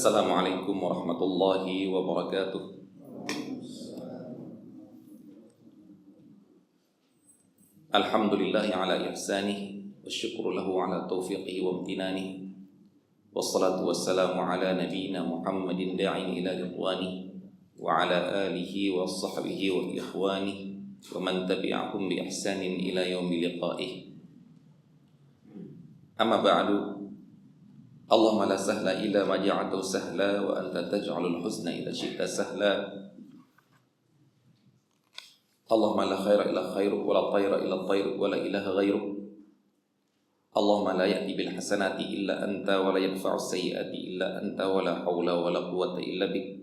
Assalamualaikum warahmatullahi wabarakatuh. Alhamdulillahi ala ihsanih wasyukru lahu ala taufiqihi wa amtinanih. Wassalatu wassalamu ala nabiyyina Muhammadin da'in ila ridwani wa ala alihi wa sahbihi wa ikhwani wa man tabi'ahum bi ihsanin ila yaumil liqa'ih. Amma ba'du. Allahumma la sahla illa ma ja'altahu sahla wa anta taj'alul huzna idza syi'ta sahla. Allahumma la khaira illa khairuk wa la tayra illa tayruk wa la ilaha ghairuk. Allahumma la ya'ti bil hasanati illa anta wa la yadfa'u sayyi'ati illa anta wa la hawla wa la quwwata illa bik.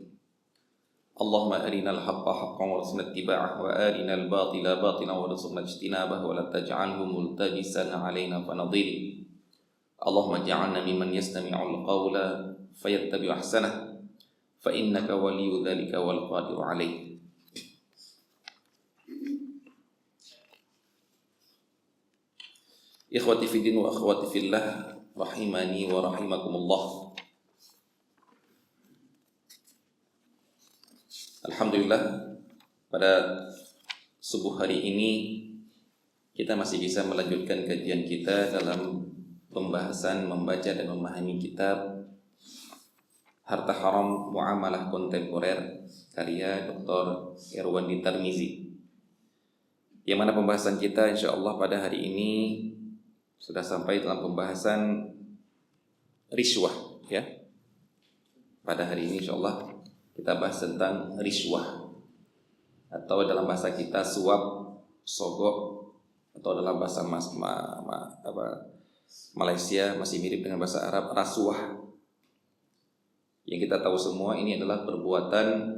Allahumma arinal haqqa haqqan warzuqna ittiba'ah wa arinal batila batilan warzuqna ijtinabah wa la taj'alhu multabisan 'alaina fanadhil. Allahumma ja'alna mimman yastami'ul qawla fayattabi'u ahsanah fa innaka waliyyu dzalika wal qadiru 'alaih. Ikhwati fiddin wa akhwati fillah rahimani wa rahimakumullah. Alhamdulillah, pada subuh hari ini kita masih bisa melanjutkan kajian kita dalam pembahasan membaca dan memahami kitab Harta Haram Muamalah Kontemporer karya Dr. Irwandi Tarmizi, yang mana pembahasan kita insyaallah pada hari ini sudah sampai dalam pembahasan riswah ya. Pada hari ini insyaallah kita bahas tentang riswah, atau dalam bahasa kita suap, sogok, atau dalam bahasa Malaysia masih mirip dengan bahasa Arab rasuah. Yang kita tahu semua ini adalah perbuatan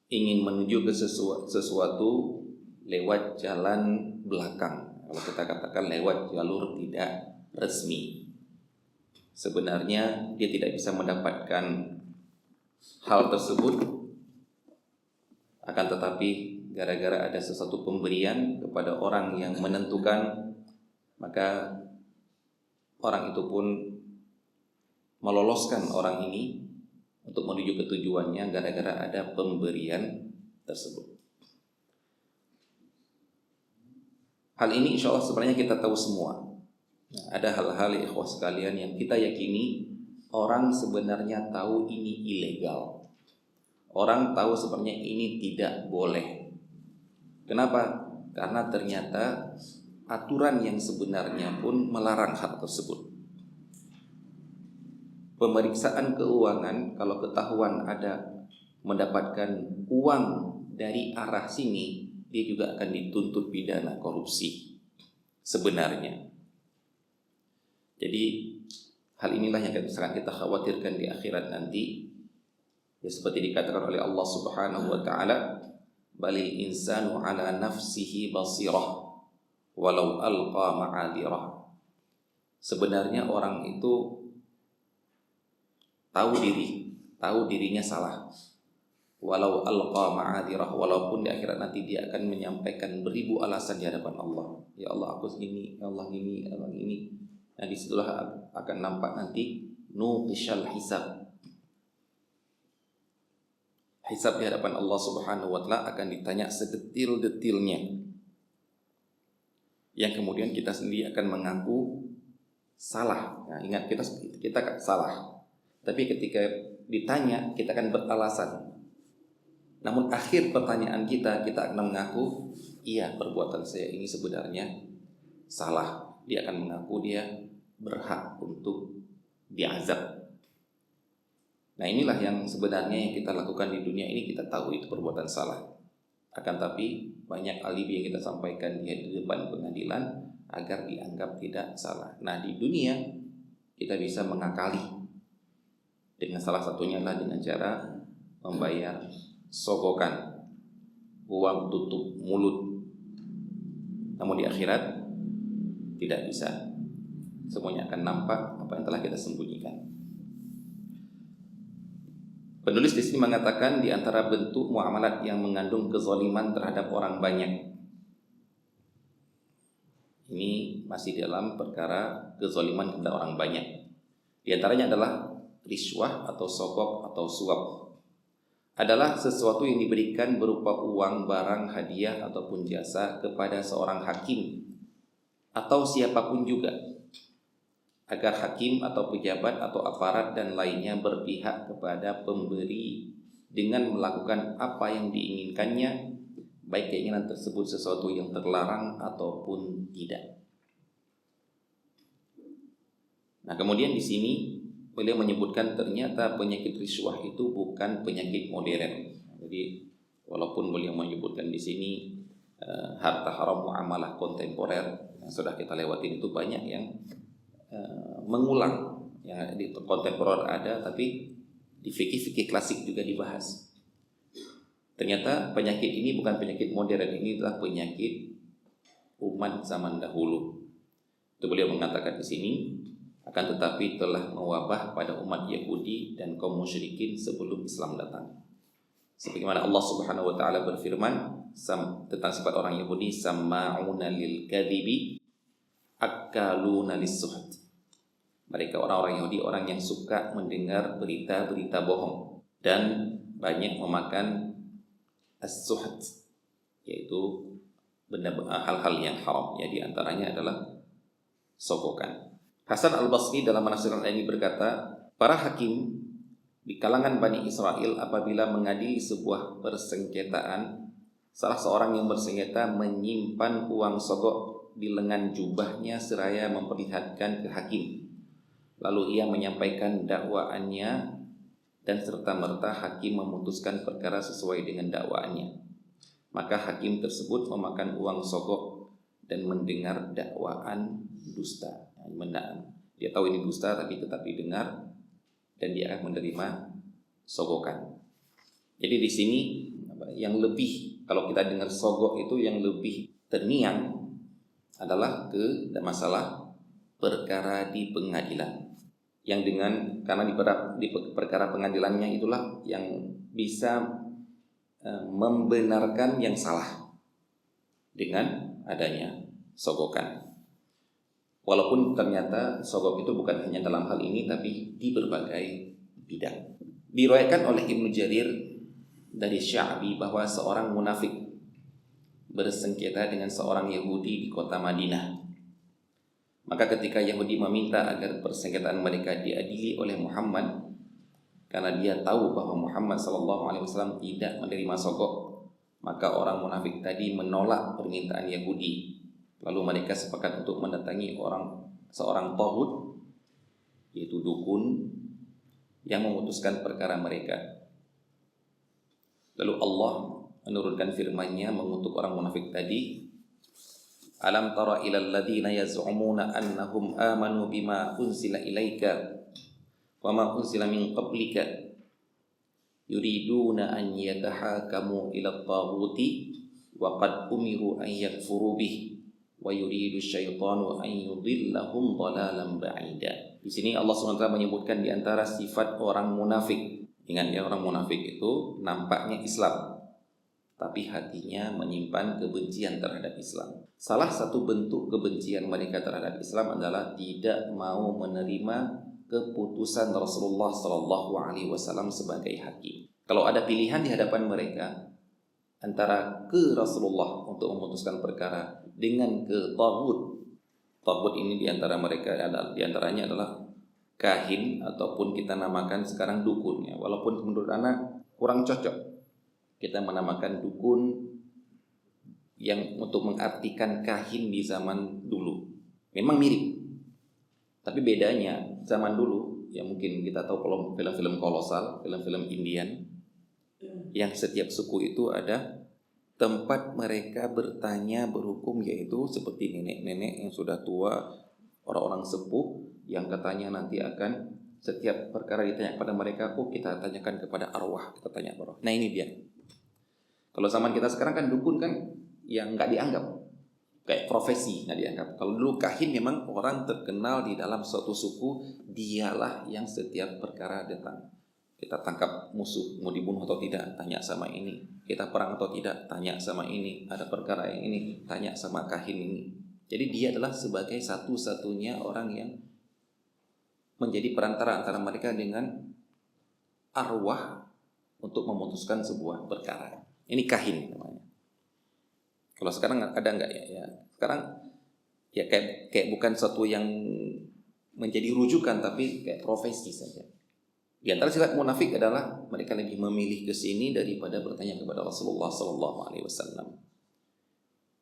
ingin menuju ke sesuatu lewat jalan belakang. Kalau kita katakan lewat jalur tidak resmi, sebenarnya dia tidak bisa mendapatkan hal tersebut, akan tetapi gara-gara ada sesuatu pemberian kepada orang yang menentukan, maka orang itu pun meloloskan orang ini untuk menuju ke tujuannya gara-gara ada pemberian tersebut. Hal ini insya Allah sebenarnya kita tahu semua. Ada hal-hal ikhwah sekalian yang kita yakini orang sebenarnya tahu ini ilegal. Orang tahu sebenarnya ini tidak boleh. Kenapa? Karena ternyata aturan yang sebenarnya pun melarang hal tersebut. Pemeriksaan keuangan, kalau ketahuan ada mendapatkan uang dari arah sini, dia juga akan dituntut pidana korupsi sebenarnya. Jadi hal inilah yang sangat kita khawatirkan di akhirat nanti. Ya, seperti dikatakan oleh Allah Subhanahu wa taala, balil insanu ala nafsihi basirah walau alqa ma'adirah. Sebenarnya orang itu tahu dirinya salah. Walau alqa ma'adirah, walaupun di akhirat nanti dia akan menyampaikan beribu alasan di hadapan Allah. Ya Allah, aku ini, ya Allah ini, ya Allah ini. Nah, disitulah akan nampak nanti nuqishal hisab. Hisab di hadapan Allah Subhanahu wa taala akan ditanya sedetil-detilnya, yang kemudian kita sendiri akan mengaku salah. Nah, ingat kita salah, tapi ketika ditanya kita akan beralasan. Namun akhir pertanyaan kita akan mengaku, iya, perbuatan saya ini sebenarnya salah. Dia akan mengaku dia berhak untuk diazab. Nah, inilah yang sebenarnya yang kita lakukan di dunia ini. Kita tahu itu perbuatan salah, akan tapi banyak alibi yang kita sampaikan di depan pengadilan agar dianggap tidak salah. Nah, di dunia kita bisa mengakali dengan salah satunya adalah dengan cara membayar sogokan, uang tutup mulut. Namun di akhirat tidak bisa. Semuanya akan nampak apa yang telah kita sembunyikan. Penulis di sini mengatakan di antara bentuk muamalat yang mengandung kezaliman terhadap orang banyak. Ini masih dalam perkara kezaliman kepada orang banyak. Di antaranya adalah riswah atau sogok atau suap. Adalah sesuatu yang diberikan berupa uang, barang, hadiah ataupun jasa kepada seorang hakim atau siapapun juga, agar hakim atau pejabat atau aparat dan lainnya berpihak kepada pemberi dengan melakukan apa yang diinginkannya, baik keinginan tersebut sesuatu yang terlarang ataupun tidak. Nah, kemudian di sini beliau menyebutkan ternyata penyakit riswah itu bukan penyakit modern. Jadi walaupun beliau menyebutkan di sini harta haram muamalah kontemporer yang sudah kita lewatin, itu banyak yang mengulang. Ya, di kontemporer ada, tapi di fikih-fikih klasik juga dibahas. Ternyata penyakit ini bukan penyakit modern, ini adalah penyakit umat zaman dahulu. Itu beliau mengatakan di sini, akan tetapi telah mewabah pada umat Yahudi dan kaum musyrikin sebelum Islam datang. Sebagaimana Allah Subhanahu wa taala berfirman tentang sifat orang Yahudi, samma'una lil kadhibi akaluna lis-suhd. Mereka orang-orang Yahudi orang yang suka mendengar berita-berita bohong dan banyak memakan as-suhd, yaitu hal-hal yang haram. Ya, di antaranya adalah sogokan. Hasan al-Basri dalam menafsirkan ayat ini berkata, para hakim di kalangan Bani Israel apabila mengadili sebuah persengketaan, salah seorang yang bersengketa menyimpan uang sogok di lengan jubahnya seraya memperlihatkan ke hakim. Lalu ia menyampaikan dakwaannya dan serta-merta hakim memutuskan perkara sesuai dengan dakwaannya. Maka hakim tersebut memakan uang sogok dan mendengar dakwaan dusta. Dia tahu ini dusta tapi tetap didengar dan dia akan menerima sogokan. Jadi di sini yang lebih, kalau kita dengar sogok itu yang lebih terngiang adalah ke masalah perkara di pengadilan. Yang karena di perkara pengadilannya itulah yang bisa membenarkan yang salah dengan adanya sogokan. Walaupun ternyata sogok itu bukan hanya dalam hal ini, tapi di berbagai bidang. Diriwayatkan oleh Ibnu Jarir dari Sya'bi bahwa seorang munafik bersengketa dengan seorang Yahudi di kota Madinah. Maka ketika Yahudi meminta agar persengketaan mereka diadili oleh Muhammad, karena dia tahu bahwa Muhammad SAW tidak menerima sogok, maka orang munafik tadi menolak permintaan Yahudi. Lalu mereka sepakat untuk mendatangi seorang taghut, yaitu dukun, yang memutuskan perkara mereka. Lalu Allah menurunkan firman-Nya mengutuk orang munafik tadi, alam tara ilal ladzina yaz'umuna annahum amanu bima unzila ilaika wa ma unzila min qablika yuriduna an yatahakamu ila at-taghuti wa qad umiru an yakfuru bihi wa yuridu syaitanu an yudhillahum dhalalan ba'ida. Di sini Allah SWT menyebutkan di antara sifat orang munafik. Ingat ya, orang munafik itu nampaknya Islam, tapi hatinya menyimpan kebencian terhadap Islam. Salah satu bentuk kebencian mereka terhadap Islam adalah tidak mau menerima keputusan Rasulullah SAW sebagai hakim. Kalau ada pilihan di hadapan mereka antara ke Rasulullah untuk memutuskan perkara dengan ke taghut. Taghut ini diantaranya adalah kahin ataupun kita namakan sekarang dukun ya. Walaupun menurut anak kurang cocok kita menamakan dukun yang untuk mengartikan kahin di zaman dulu. Memang mirip, tapi bedanya zaman dulu ya, mungkin kita tahu kalau film-film kolosal, film-film Indian, yang setiap suku itu ada tempat mereka bertanya berhukum, yaitu seperti nenek-nenek yang sudah tua, orang-orang sepuh yang katanya nanti akan setiap perkara ditanya kepada mereka, kita tanyakan kepada arwah, kita tanya arwah. Nah ini dia. Kalau zaman kita sekarang kan dukun kan yang nggak dianggap, kayak profesi nggak dianggap. Kalau dulu kahin memang orang terkenal di dalam suatu suku, dialah yang setiap perkara datang. Kita tangkap musuh, mau dibunuh atau tidak, tanya sama ini. Kita perang atau tidak, tanya sama ini. Ada perkara yang ini, tanya sama kahin ini. Jadi dia adalah sebagai satu-satunya orang yang menjadi perantara antara mereka dengan arwah untuk memutuskan sebuah perkara. Ini kahin namanya. Kalau sekarang ada nggak ya? Ya sekarang ya kayak bukan sesuatu yang menjadi rujukan, tapi kayak profesi saja. Di antara sifat munafik adalah mereka lebih memilih ke sini daripada bertanya kepada Rasulullah SAW.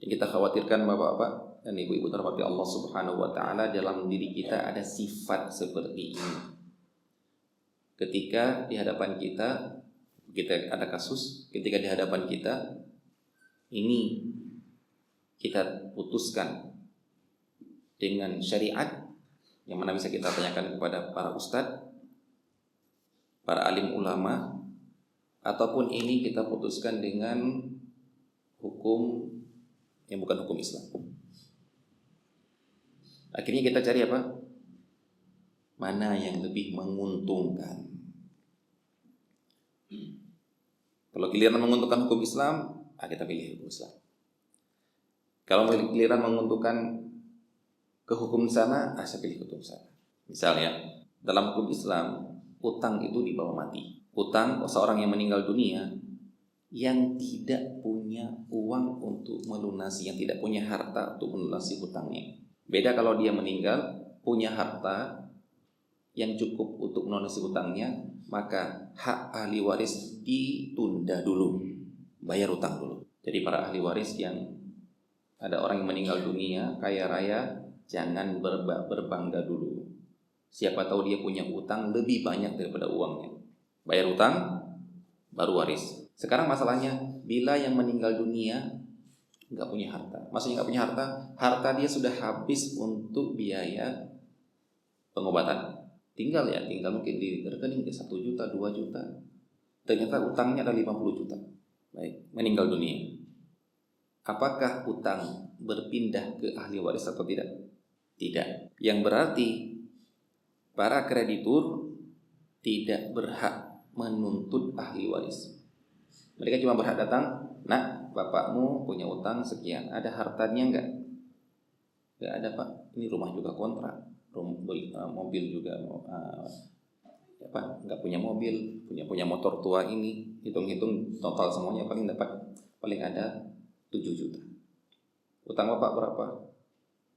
Yang kita khawatirkan bapak-bapak dan ibu-ibu terhormati Allah Subhanahu Wa Taala, dalam diri kita ada sifat seperti ini. Ketika di hadapan kita ada kasus, ketika di hadapan kita ini kita putuskan dengan syariat yang mana bisa kita tanyakan kepada para ustadz, para alim ulama, ataupun ini kita putuskan dengan hukum yang bukan hukum Islam. Akhirnya kita cari apa? Mana yang lebih menguntungkan. Kalau giliran menguntungkan hukum Islam, kita pilih hukum Islam. Kalau giliran menguntungkan ke hukum sana, saya pilih hukum sana. Misalnya, dalam hukum Islam, utang itu dibawa mati. Utang seorang yang meninggal dunia yang tidak punya uang untuk melunasi, yang tidak punya harta untuk melunasi hutangnya. Beda kalau dia meninggal punya harta yang cukup untuk melunasi hutangnya, maka hak ahli waris ditunda dulu, bayar utang dulu. Jadi para ahli waris yang ada orang yang meninggal dunia kaya raya, jangan berbangga dulu. Siapa tahu dia punya utang lebih banyak daripada uangnya. Bayar utang, baru waris. Sekarang masalahnya, bila yang meninggal dunia nggak punya harta. Maksudnya nggak punya harta, harta dia sudah habis untuk biaya pengobatan. Tinggal mungkin di rekening 1 juta, 2 juta. Ternyata utangnya ada 50 juta. Baik, meninggal dunia. Apakah utang berpindah ke ahli waris atau tidak? Tidak. Yang berarti para kreditur tidak berhak menuntut ahli waris. Mereka cuma berhak datang, nak, bapakmu punya utang sekian, ada hartanya enggak? Enggak ada pak, ini rumah juga kontrak, mobil juga, enggak punya mobil, punya motor tua ini, hitung-hitung total semuanya paling ada 7 juta. Utang bapak berapa?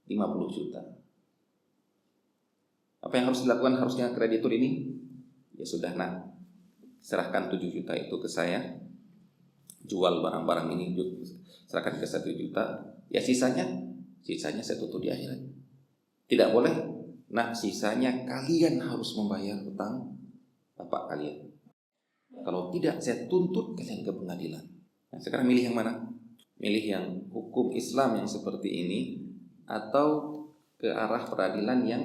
50 juta. Apa yang harus dilakukan harusnya kreditur ini? Ya sudah, nak, serahkan 7 juta itu ke saya, jual barang-barang ini, serahkan ke 1 juta, ya sisanya saya tutup di akhirat. Tidak boleh, nah sisanya kalian harus membayar hutang bapak kalian. Kalau tidak, saya tuntut kalian ke pengadilan. Nah sekarang milih yang mana? Milih yang hukum Islam yang seperti ini, atau ke arah peradilan yang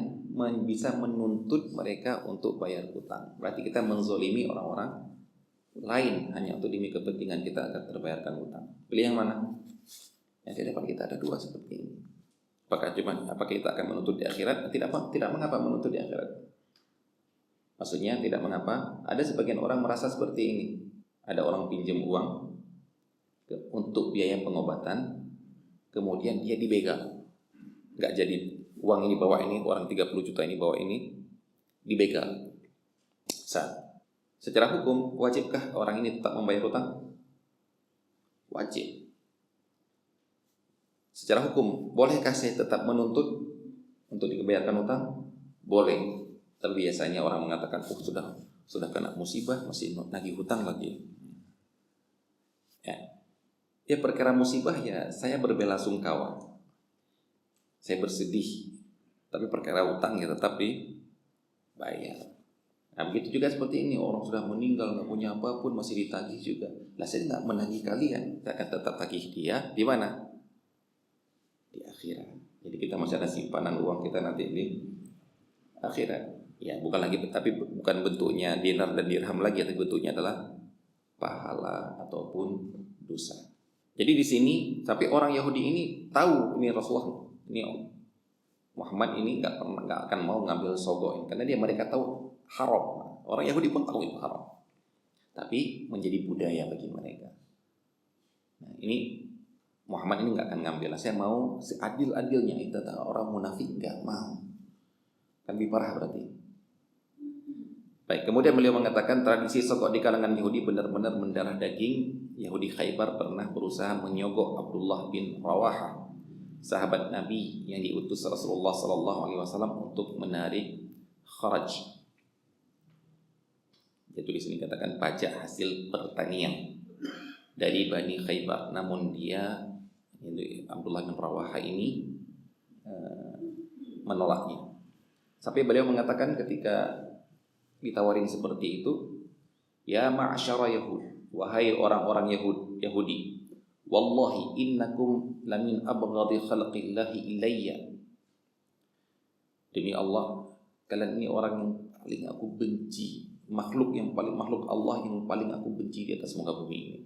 bisa menuntut mereka untuk bayar hutang. Berarti kita menzolimi orang-orang lain hanya untuk demi kepentingan kita agar terbayarkan hutang. Pilih yang mana? Yang di depan kita ada 2 seperti ini. Apakah kita akan menuntut di akhirat? Tidak mengapa menuntut di akhirat. Maksudnya tidak mengapa. Ada sebagian orang merasa seperti ini. Ada orang pinjam uang untuk biaya pengobatan, kemudian dia dibegal. Nggak jadi, uang ini bawa ini, orang 30 juta ini bawa ini, dibegal. Secara hukum, wajibkah orang ini tetap membayar hutang? Wajib. Secara hukum, bolehkah saya tetap menuntut untuk dibayarkan hutang? Boleh. Tapi biasanya orang mengatakan, sudah kena musibah, masih nagih hutang lagi. Ya perkara musibah ya saya berbela sungkawa, saya bersedih. Tapi perkara hutang ya tetap dibayar. Nah begitu juga seperti ini, orang sudah meninggal nggak punya apapun masih ditagih juga. Lah saya nggak menagih kalian, saya akan tetap tagih dia di mana? Di akhirat. Jadi kita masih ada simpanan uang kita nanti di akhirat. Ya bukan bentuknya dinar dan dirham lagi, tapi bentuknya adalah pahala ataupun dosa. Jadi di sini sampai orang Yahudi ini tahu ini Rasulullah, ini Muhammad ini nggak akan mau ngambil sogo ini, karena mereka tahu haram. Orang Yahudi pun tahu itu haram, tapi menjadi budaya bagi mereka. Nah ini Muhammad ini nggak akan ngambil. Saya mau seadil-adilnya. Itu orang munafik nggak mau. Kan lebih parah berarti. Baik, kemudian beliau mengatakan tradisi sogok di kalangan Yahudi benar-benar mendarah daging. Yahudi Khaybar pernah berusaha menyogok Abdullah bin Rawaha, sahabat Nabi yang diutus Rasulullah SAW untuk menarik kharaj. Yaitu di sini katakan pajak hasil pertanian dari Bani Khaybar. Namun dia, Abdullah bin Rawaha ini menolaknya. Sampai beliau mengatakan ketika ditawarin seperti itu, ya ma'asyara Yahud, wahai orang-orang Yahudi, wallahi innakum lamin abghadhi khalqillahi ilayya. Demi Allah, kalian ini orang yang paling aku benci, makhluk Allah yang paling aku benci di atas muka bumi ini.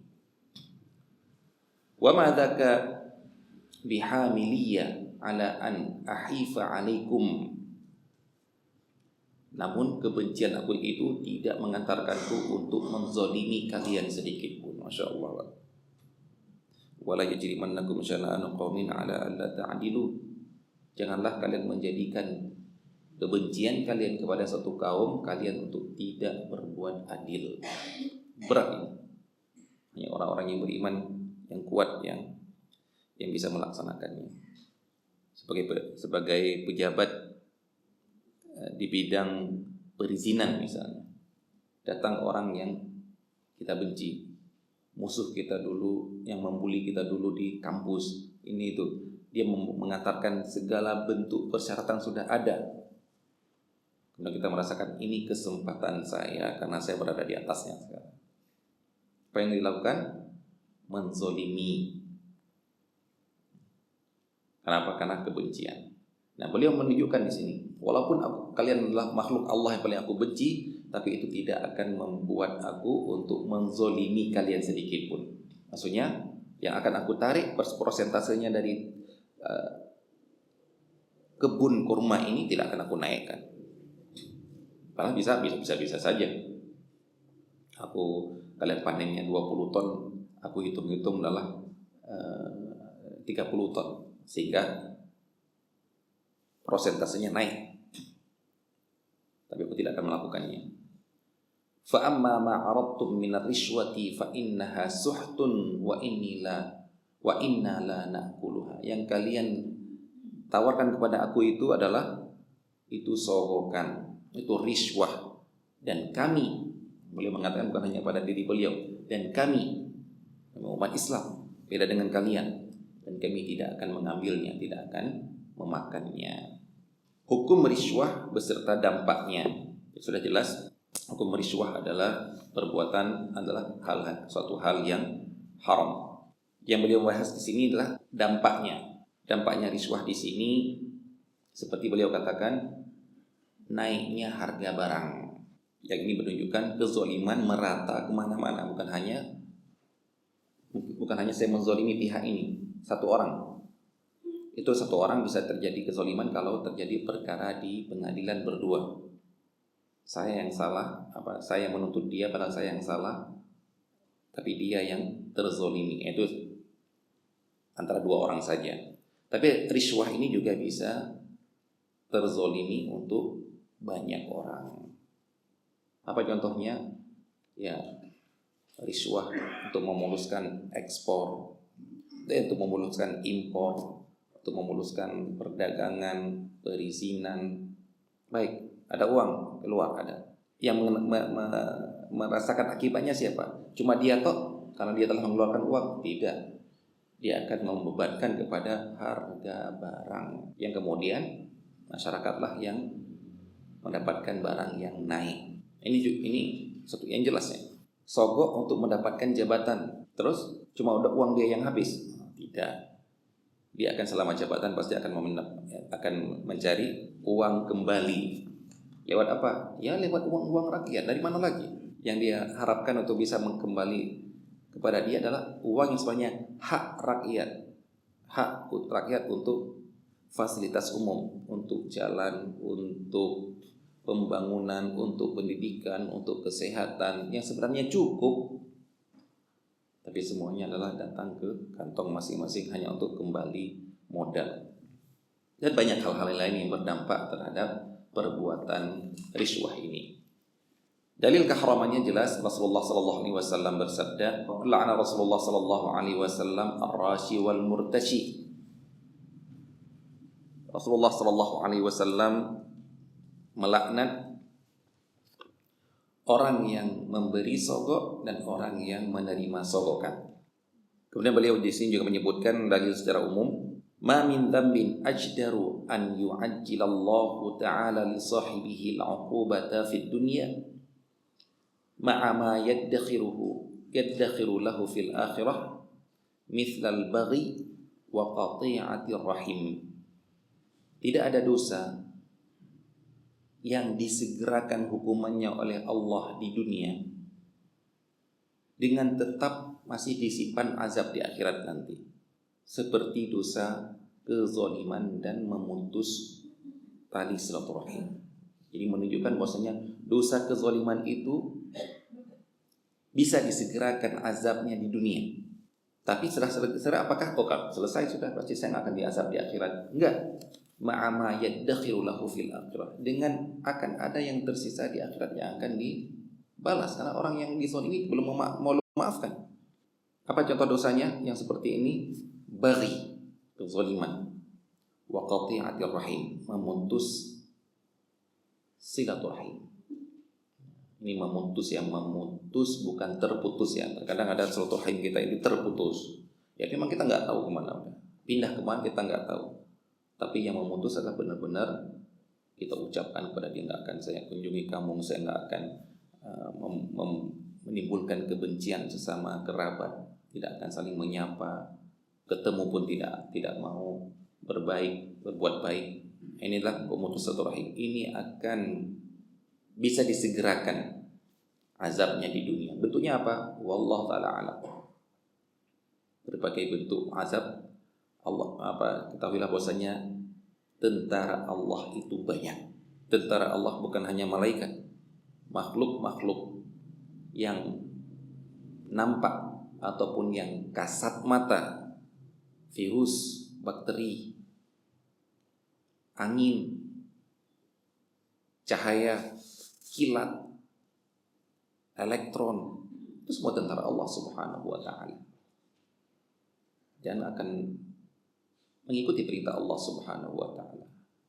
Wa ma dzaka bihamiliyya ala an ahifa alaikum. Namun kebencian aku itu tidak mengantarkanku untuk menzalimi kalian sedikit pun. Masya Allah. Wala yajrimannakum syana'anu qaumin ala alla ta'dilu. Janganlah kalian menjadikan kebencian kalian kepada satu kaum kalian untuk tidak berbuat adil. Berat ini. Hanya orang-orang yang beriman, yang kuat, yang bisa melaksanakannya. Sebagai pejabat di bidang perizinan misalnya, datang orang yang kita benci, musuh kita dulu, yang membuli kita dulu di kampus ini itu, dia mengatakan segala bentuk persyaratan sudah ada, kemudian kita merasakan ini kesempatan saya karena saya berada di atasnya sekarang. Apa yang dilakukan? Menzolimi. Kenapa? Karena kebencian. Nah, beliau menunjukkan di sini, walaupun kalian adalah makhluk Allah yang paling aku benci, tapi itu tidak akan membuat aku untuk menzolimi kalian sedikit pun. Maksudnya, yang akan aku tarik persentasenya dari kebun kurma ini tidak akan aku naikkan. Karena bisa saja. Kalian panennya 20 ton, aku hitung-hitung adalah 30 ton, sehingga prosentasenya naik, tapi aku tidak akan melakukannya. Fa amma ma aradtum min ar-rishwati fa innaha suhtun wa inna la na'kuluha. Yang kalian tawarkan kepada aku itu adalah itu sogokan, itu riswah, dan kami, beliau mengatakan bukan hanya pada diri beliau, dan kami umat Islam beda dengan kalian, dan kami tidak akan mengambilnya, tidak akan memakannya. Hukum riswah beserta dampaknya sudah jelas. Hukum riswah adalah perbuatan, adalah suatu hal yang haram. Yang beliau bahas di sini adalah dampaknya. Dampaknya riswah di sini seperti beliau katakan, naiknya harga barang. Yang ini menunjukkan kezaliman merata kemana-mana, bukan hanya saya menzalimi pihak ini satu orang. Itu satu orang bisa terjadi kezaliman kalau terjadi perkara di pengadilan berdua. Saya yang salah, saya yang menuntut dia padahal saya yang salah, tapi dia yang terzalimi. Itu antara dua orang saja. Tapi riswah ini juga bisa terzalimi untuk banyak orang. Apa contohnya? Ya, riswah untuk memuluskan ekspor, untuk memuluskan impor, untuk memuluskan perdagangan, perizinan. Baik, ada uang keluar, ada. Yang merasakan akibatnya siapa? Cuma dia toh, karena dia telah mengeluarkan uang? Tidak. Dia akan membebankan kepada harga barang, yang kemudian masyarakatlah yang mendapatkan barang yang naik. Ini satu yang jelasnya. Sogok untuk mendapatkan jabatan, terus cuma udah uang dia yang habis? Tidak. Dia akan selama jabatan pasti akan mencari uang kembali. Lewat apa? Ya lewat uang rakyat. Dari mana lagi? Yang dia harapkan untuk bisa kembali kepada dia adalah uang yang sebenarnya hak rakyat. Hak rakyat untuk fasilitas umum, untuk jalan, untuk pembangunan, untuk pendidikan, untuk kesehatan, yang sebenarnya cukup. tapi semuanya adalah datang ke kantong masing-masing hanya untuk kembali modal. Dan banyak hal-hal lain yang berdampak terhadap perbuatan riswah ini. Dalil keharamannya jelas. Rasulullah sallallahu alaihi wasallam bersabda, "La'ana Rasulullah sallallahu alaihi wasallam ar-rashi wal murtashi." Rasulullah sallallahu alaihi wasallam melaknat orang yang memberi sogok dan orang yang menerima sogokan. Kemudian beliau di sini juga menyebutkan dalil secara umum, "Ma min dzambin ajdaru an yu'ajjilallahu ta'ala li sahibihi al-'uqubata fid dunya ma'a ma yaddakhiru lahu fil akhirah mithlal baghi wa qati'atir rahim." Tidak ada dosa yang disegerakan hukumannya oleh Allah di dunia dengan tetap masih disimpan azab di akhirat nanti, seperti dosa kezaliman dan memutus tali silaturahim. Jadi menunjukkan bahwasanya dosa kezaliman itu bisa disegerakan azabnya di dunia. Tapi setelah apakah selesai sudah pasti saya akan diazab di akhirat? Enggak. Ma'ama yaddakhiru lahu fil akhirah. Dengan akan ada yang tersisa di akhirat yang akan dibalas, karena orang yang dizalimi belum mau memaafkan. Apa contoh dosanya yang seperti ini? Baghi, kezaliman, wa qati'atir rahim, memutus silaturahim. Ini memutus, yang memutus bukan terputus ya. Terkadang ada silaturahim kita ini terputus. Ya memang kita nggak tahu kemana udah. Pindah kemana kita nggak tahu. Tapi yang memutus adalah benar-benar kita ucapkan kepada dia, nggak akan saya kunjungi kamu, saya nggak akan menimbulkan kebencian sesama kerabat, tidak akan saling menyapa, ketemu pun tidak mau berbuat baik. Inilah pemutus silaturahim. Ini akan bisa disegerakan azabnya di dunia. Bentuknya apa? Wallahu taala alam. Berbagai bentuk azab ketahuilah bahwasanya tentara Allah itu banyak. Tentara Allah bukan hanya malaikat, makhluk-makhluk yang nampak ataupun yang kasat mata, virus, bakteri, angin, cahaya, kilat, elektron, itu semua tentara Allah Subhanahu wa taala. Dan akan mengikuti perintah Allah Subhanahu wa taala.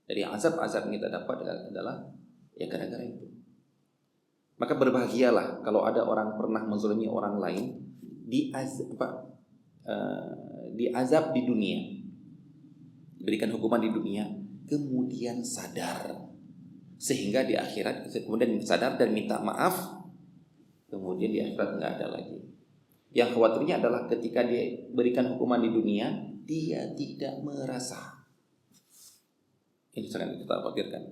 Dari azab-azab yang kita dapat adalah ya gara-gara itu. Maka berbahagialah kalau ada orang pernah menzalimi orang lain, diazab di dunia, diberikan hukuman di dunia, kemudian sadar, sehingga di akhirat kemudian sadar dan minta maaf, kemudian di akhirat nggak ada lagi. Yang khawatirnya adalah ketika dia berikan hukuman di dunia, dia tidak merasa. Ini sangat kita khawatirkan.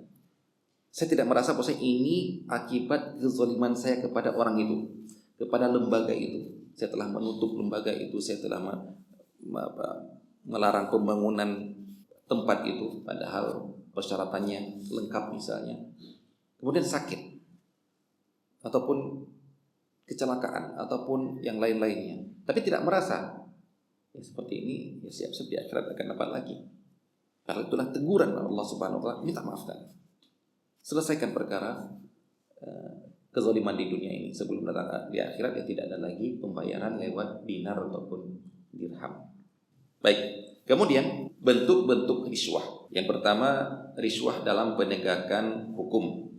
Saya tidak merasa bahwa ini akibat kezaliman saya kepada orang itu, kepada lembaga itu. Saya telah menutup lembaga itu, saya telah melarang pembangunan tempat itu, padahal persyaratannya lengkap misalnya. Kemudian sakit, ataupun kecelakaan, ataupun yang lain-lainnya, tapi tidak merasa. Ya, seperti ini, ya siap-siap di akhirat akan dapat lagi. Karena itulah teguran Allah Subhanahu wa taala, minta maafkan. Selesaikan perkara kezaliman di dunia ini. Sebelum datang di akhirat ya tidak ada lagi pembayaran lewat dinar ataupun dirham. Baik, kemudian bentuk-bentuk riswah. Yang pertama, riswah dalam penegakan hukum,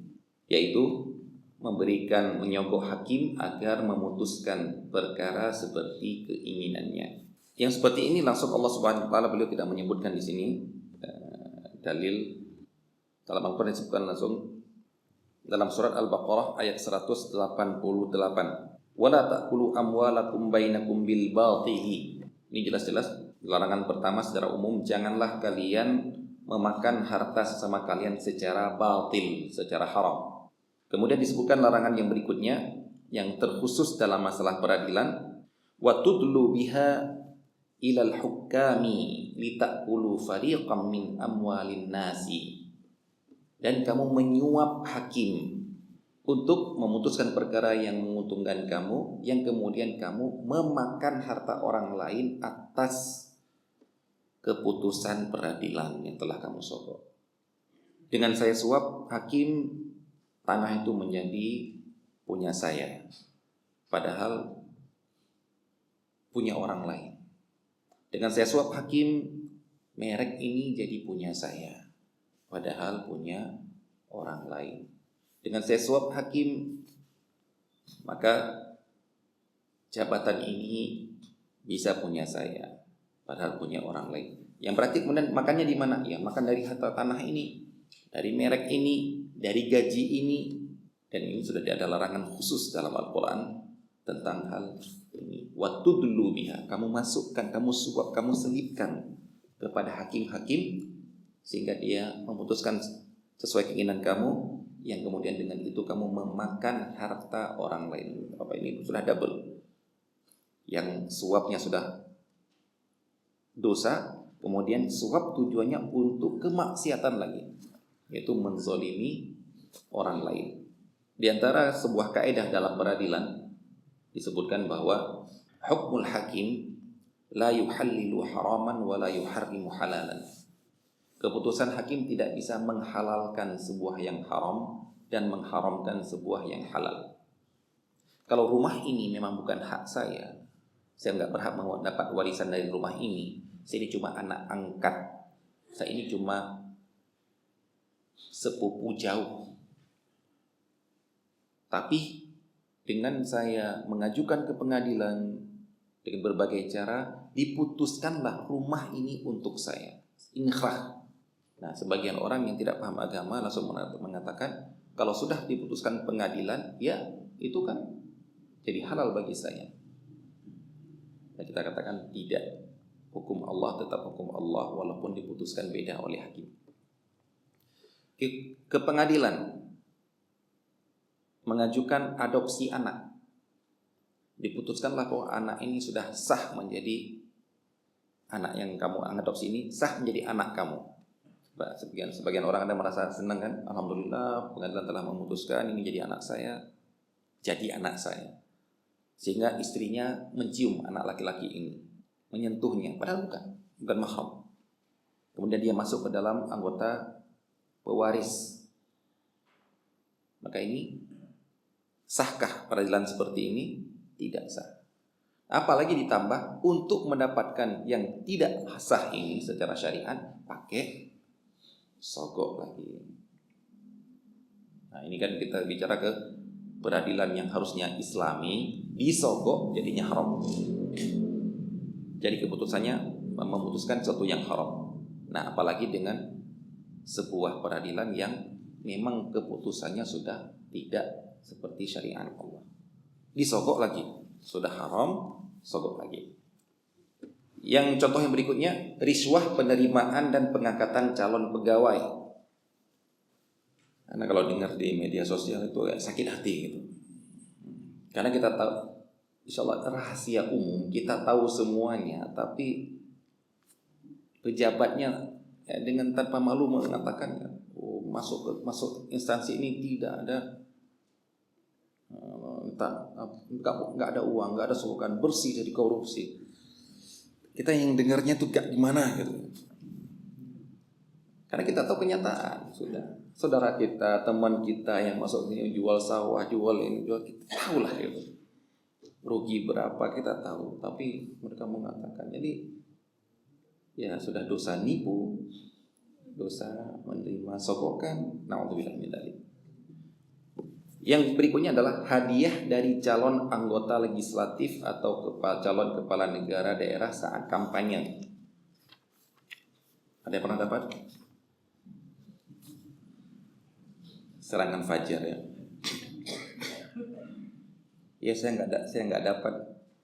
yaitu menyogok hakim agar memutuskan perkara seperti keinginannya. Yang seperti ini langsung Allah Subhanahu wa taala, beliau tidak menyebutkan di sini dalil dalam Al-Quran, disebutkan langsung dalam surat Al-Baqarah ayat 188. Wala ta'kulu amwalakum bainakum bil batili. Ini jelas-jelas larangan pertama secara umum, janganlah kalian memakan harta sesama kalian secara batil, secara haram. Kemudian disebutkan larangan yang berikutnya yang terkhusus dalam masalah peradilan, wa tudlu biha ilal hukami litakulu fariqam min amwalin nasi. Dan kamu menyuap hakim untuk memutuskan perkara yang menguntungkan kamu, yang kemudian kamu memakan harta orang lain atas keputusan peradilan yang telah kamu sogok. Dengan saya suap, hakim, tanah itu menjadi punya saya, padahal punya orang lain. Dengan saya suap, hakim, merek ini jadi punya saya, padahal punya orang lain. Dengan saya suap, hakim, maka jabatan ini bisa punya saya, padahal punya orang lain. Yang berarti kemudian makannya di mana? Ya, makan dari harta tanah ini, dari merek ini, dari gaji ini. Dan ini sudah ada larangan khusus dalam Al-Quran tentang hal ini. Wa tudlu biha, kamu masukkan, kamu suap, kamu selipkan kepada hakim-hakim sehingga dia memutuskan sesuai keinginan kamu, yang kemudian dengan itu kamu memakan harta orang lain. Apa ini sudah double? Yang suapnya sudah dosa, kemudian suap tujuannya untuk kemaksiatan lagi, yaitu menzolimi orang lain. Di antara sebuah kaidah dalam peradilan disebutkan bahwa hukmul hakim la yuhallilu haraman wa la yuharrimu halalan. Keputusan hakim tidak bisa menghalalkan sebuah yang haram dan mengharamkan sebuah yang halal. Kalau rumah ini memang bukan hak saya nggak berhak mendapat warisan dari rumah ini. Saya ini cuma anak angkat, saya ini cuma sepupu jauh. Tapi dengan saya mengajukan ke pengadilan dengan berbagai cara, diputuskanlah rumah ini untuk saya. Inkrah. Nah, sebagian orang yang tidak paham agama langsung mengatakan, kalau sudah diputuskan pengadilan, ya itu kan jadi halal bagi saya. Dan kita katakan tidak. Hukum Allah tetap hukum Allah walaupun diputuskan beda oleh hakim. Ke pengadilan mengajukan adopsi anak, diputuskanlah bahwa anak ini sudah sah menjadi anak yang kamu adopsi ini, sah menjadi anak kamu. Sebagian orang ada merasa senang kan, alhamdulillah pengadilan telah memutuskan ini jadi anak saya, sehingga istrinya mencium anak laki-laki ini, menyentuhnya, padahal bukan mahram. Kemudian dia masuk ke dalam anggota pewaris. Maka ini sahkah peradilan seperti ini? Tidak sah. Apalagi ditambah untuk mendapatkan yang tidak sah ini secara syariat pakai sogok lagi. Nah, ini kan kita bicara ke peradilan yang harusnya islami, disogok jadinya haram. Jadi keputusannya memutuskan sesuatu yang haram. Nah, apalagi dengan sebuah peradilan yang memang keputusannya sudah tidak seperti syariat Allah. Disogok lagi, sudah haram, sogok lagi. Yang contoh yang berikutnya, riswah penerimaan dan pengangkatan calon pegawai. Karena kalau dengar di media sosial itu sakit hati gitu. Karena kita tahu, insya Allah rahasia umum, kita tahu semuanya, tapi pejabatnya dengan tanpa malu mengatakan, oh, masuk instansi ini tidak ada, nggak ada uang, nggak ada sokongan, bersih dari korupsi. Kita yang dengarnya tuh gak gimana gitu. Karena kita tahu kenyataan sudah. Saudara kita, teman kita yang masuk sini jual sawah, jual ini, jual, kita tahu lah gitu. Rugi berapa kita tahu, tapi mereka mengatakan. Jadi ya sudah dosa nipu, dosa menerima sogokan. Na'udzubillah min dzalik. Yang berikutnya adalah hadiah dari calon anggota legislatif atau calon kepala negara daerah saat kampanye. Ada yang pernah dapat? Serangan fajar ya. Ya saya nggak dapat,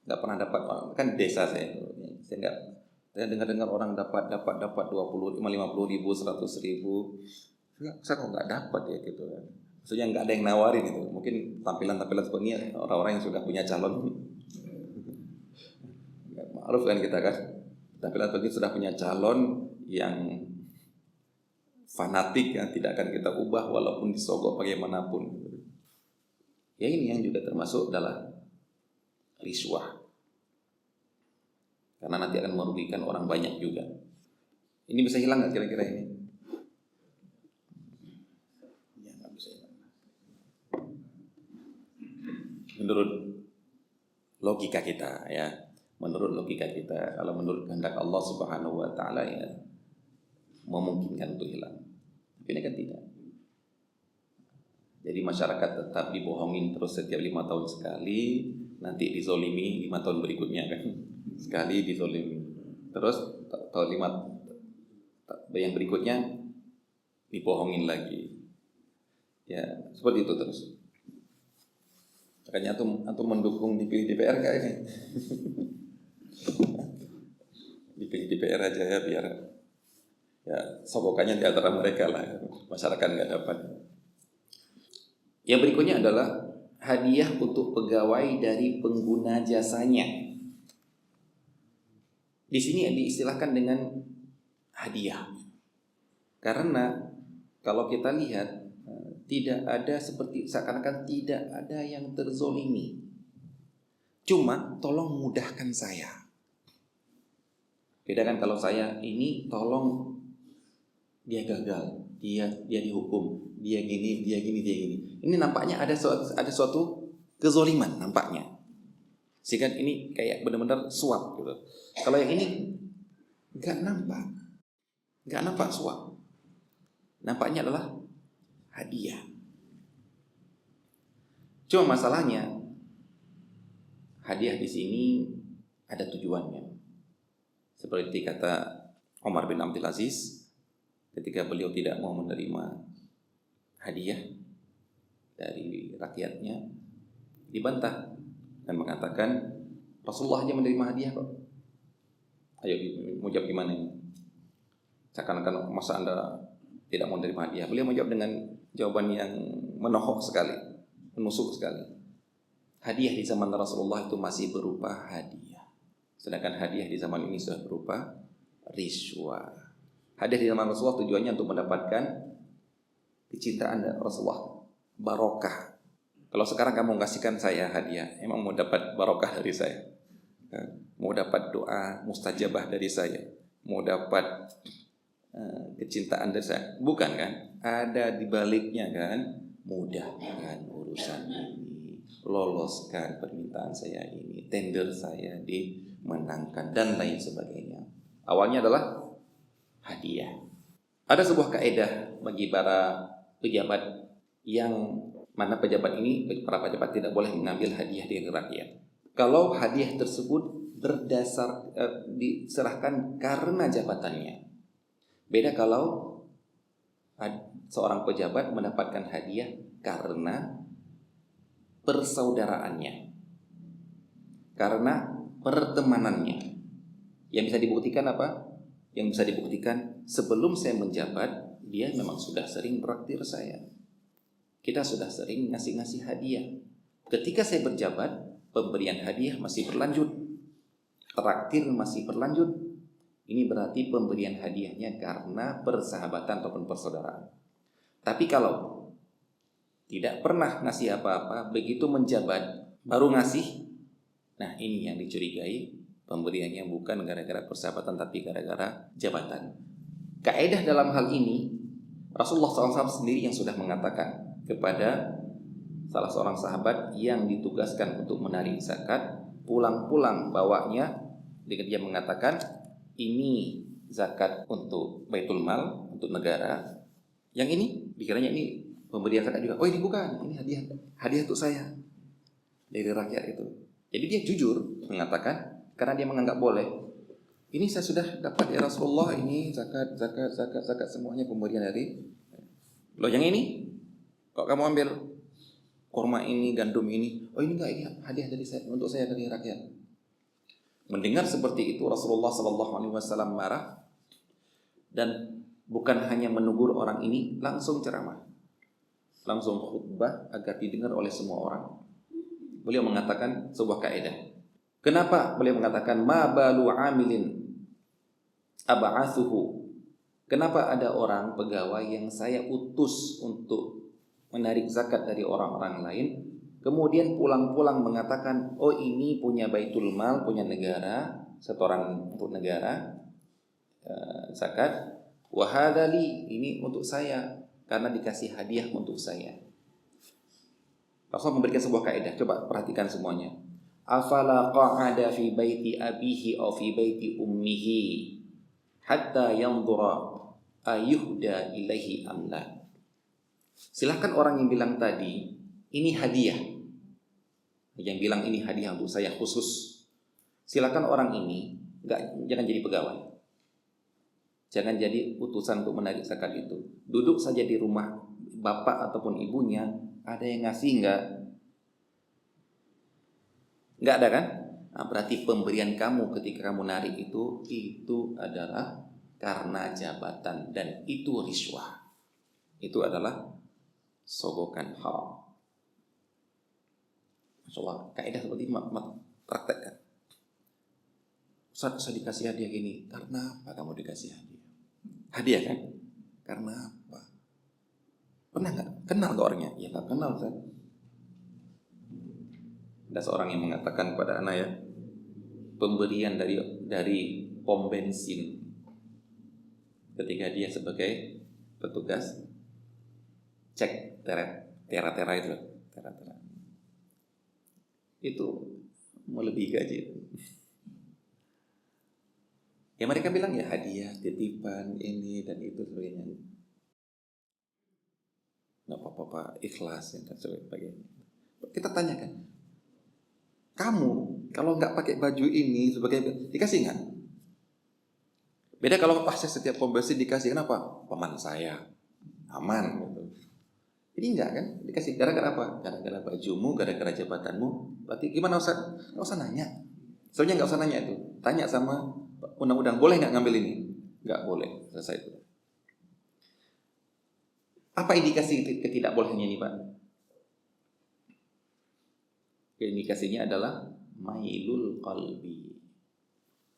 nggak pernah dapat. Kan desa saya dengar orang dapat 20, 50 ribu, 100 ribu. Saya kok nggak dapat ya gitu kan. Maksudnya nggak ada yang nawarin itu. Mungkin tampilan-tampilan seperti ini orang-orang yang sudah punya calon. Ma'ruf kan kita kan. Tampilan seperti ini sudah punya calon yang fanatik yang tidak akan kita ubah walaupun disogok bagaimanapun. Ya ini yang juga termasuk adalah riswah. Karena nanti akan merugikan orang banyak juga. Ini bisa hilang nggak kira-kira ini? Ya, nggak bisa hilang. Menurut logika kita ya, menurut logika kita, kalau menurut kehendak Allah Subhanahu wa taala ya memungkinkan untuk hilang. Tapi ini kan tidak. Jadi masyarakat tetap dibohongin terus setiap 5 tahun sekali, nanti dizolimi 5 tahun berikutnya kan. Sekali dizolimi. Terus tahun 5 yang berikutnya dibohongin lagi. Ya, seperti itu terus. Makanya antum mendukung dipilih DPR enggak ini? Dipilih DPR aja ya biar ya sogokannya di antara mereka lah. Masyarakat enggak dapat. Yang berikutnya adalah hadiah untuk pegawai dari pengguna jasanya. Di sini diistilahkan dengan hadiah. Karena kalau kita lihat tidak ada seperti seakan-akan tidak ada yang terzolimi. Cuma tolong mudahkan saya. Beda kan kalau saya ini tolong dia gagal, dia dihukum, dia gini. Ini nampaknya ada suatu kezoliman nampaknya. Sehingga ini kayak benar-benar suap gitu. Kalau yang ini nggak nampak suap. Nampaknya adalah hadiah. Cuma masalahnya hadiah di sini ada tujuannya. Seperti kata Umar bin Abdul Aziz ketika beliau tidak mau menerima hadiah dari rakyatnya, dibantah dan mengatakan Rasulullah aja menerima hadiah kok. Ayo mau jawab gimana ini? Seakan-akan masa Anda tidak mau menerima hadiah. Beliau menjawab dengan jawaban yang menohok sekali, menusuk sekali. Hadiah di zaman Rasulullah itu masih berupa hadiah. Sedangkan hadiah di zaman ini sudah berupa riswah. Hadiah di zaman Rasulullah tujuannya untuk mendapatkan kecintaan Rasulullah, barokah. Kalau sekarang kamu kasihkan saya hadiah, emang mau dapat barokah dari saya? Mau dapat doa mustajabah dari saya? Mau dapat kecintaan dari saya? Bukan kan? Ada di baliknya kan? Mudahkan urusan ini, loloskan permintaan saya ini, tender saya dimenangkan dan lain sebagainya. Awalnya adalah hadiah. Ada sebuah kaidah bagi para pejabat yang mana pejabat ini, para pejabat tidak boleh mengambil hadiah dari rakyat. Kalau hadiah tersebut diserahkan karena jabatannya. Beda kalau seorang pejabat mendapatkan hadiah karena persaudaraannya, karena pertemanannya. Yang bisa dibuktikan apa? Yang bisa dibuktikan sebelum saya menjabat, dia memang sudah sering traktir saya. Kita sudah sering ngasih hadiah. Ketika saya berjabat, pemberian hadiah masih berlanjut, traktir masih berlanjut. Ini berarti pemberian hadiahnya karena persahabatan ataupun persaudaraan. Tapi kalau tidak pernah ngasih apa-apa, begitu menjabat baru ngasih, nah ini yang dicurigai. Pemberiannya bukan gara-gara persahabatan tapi gara-gara jabatan. Kaidah dalam hal ini Rasulullah SAW sendiri yang sudah mengatakan kepada salah seorang sahabat yang ditugaskan untuk menarik zakat, pulang-pulang bawanya, dia mengatakan ini zakat untuk Baitul Mal, untuk negara. Yang ini dikiranya ini pemberian zakat juga. Oh ini bukan, ini hadiah untuk saya dari rakyat itu. Jadi dia jujur mengatakan karena dia menganggap boleh. Ini saya sudah dapat ya Rasulullah, ini zakat semuanya pemberian dari. Loh yang ini kok kamu ambil kurma ini, gandum ini? Oh ini enggak, ini hadiah dari saya, untuk saya dari rakyat. Mendengar seperti itu Rasulullah SAW marah dan bukan hanya menegur orang ini, langsung ceramah, langsung khutbah agar didengar oleh semua orang. Beliau mengatakan sebuah kaidah. Kenapa beliau mengatakan ma balu amilin ab'atsuhu? Kenapa ada orang pegawai yang saya utus untuk menarik zakat dari orang-orang lain, kemudian pulang-pulang mengatakan, oh ini punya Baitul Mal, punya negara, setoran untuk negara, zakat, wa hadza li, ini untuk saya karena dikasih hadiah untuk saya. Rasul memberikan sebuah kaidah, coba perhatikan semuanya. Afala qa'ada fi baiti abihi aw fi baiti ummihi hatta yanzura ayuhda ilaihi amla. Silahkan orang yang bilang tadi ini hadiah, yang bilang ini hadiah untuk saya khusus, silakan orang ini jangan jadi pegawai, jangan jadi utusan untuk menarik zakat itu. Duduk saja di rumah bapak ataupun ibunya, ada yang ngasih nggak ada kan? Nah, berarti pemberian kamu ketika kamu narik itu adalah karena jabatan, dan itu riswah, itu adalah sogokan haram. Masya Allah, kaidah seperti ini praktekkan. Ustaz, saya dikasih hadiah gini, karena apa kamu dikasih hadiah? Hadiah kan? Karena apa? Pernah nggak? Kenal nggak orangnya? Ya nggak kenal kan? Ada seorang yang mengatakan kepada anak, ya, pemberian dari pom bensin ketika dia sebagai petugas cek tera itu melebihi gaji. Ya mereka bilang ya hadiah, titipan, ini dan itu sebagainya. Nggak apa-apa, ikhlas dan sebagainya. Kita tanyakan, kamu kalau nggak pakai baju ini sebagai dikasih nggak? Beda kalau saya setiap pom bensin dikasih, kenapa? Paman saya aman gitu. Ini enggak kan? Dikasih gara-gara apa? Gara-gara bajumu, gara-gara jabatanmu. Berarti gimana Ustaz? Nggak usah nanya. Soalnya nggak usah nanya itu. Tanya sama undang-undang, boleh nggak ngambil ini? Nggak boleh. Selesai itu. Apa indikasi ketidakbolehannya ini Pak? Indikasinya adalah mailul qalbi,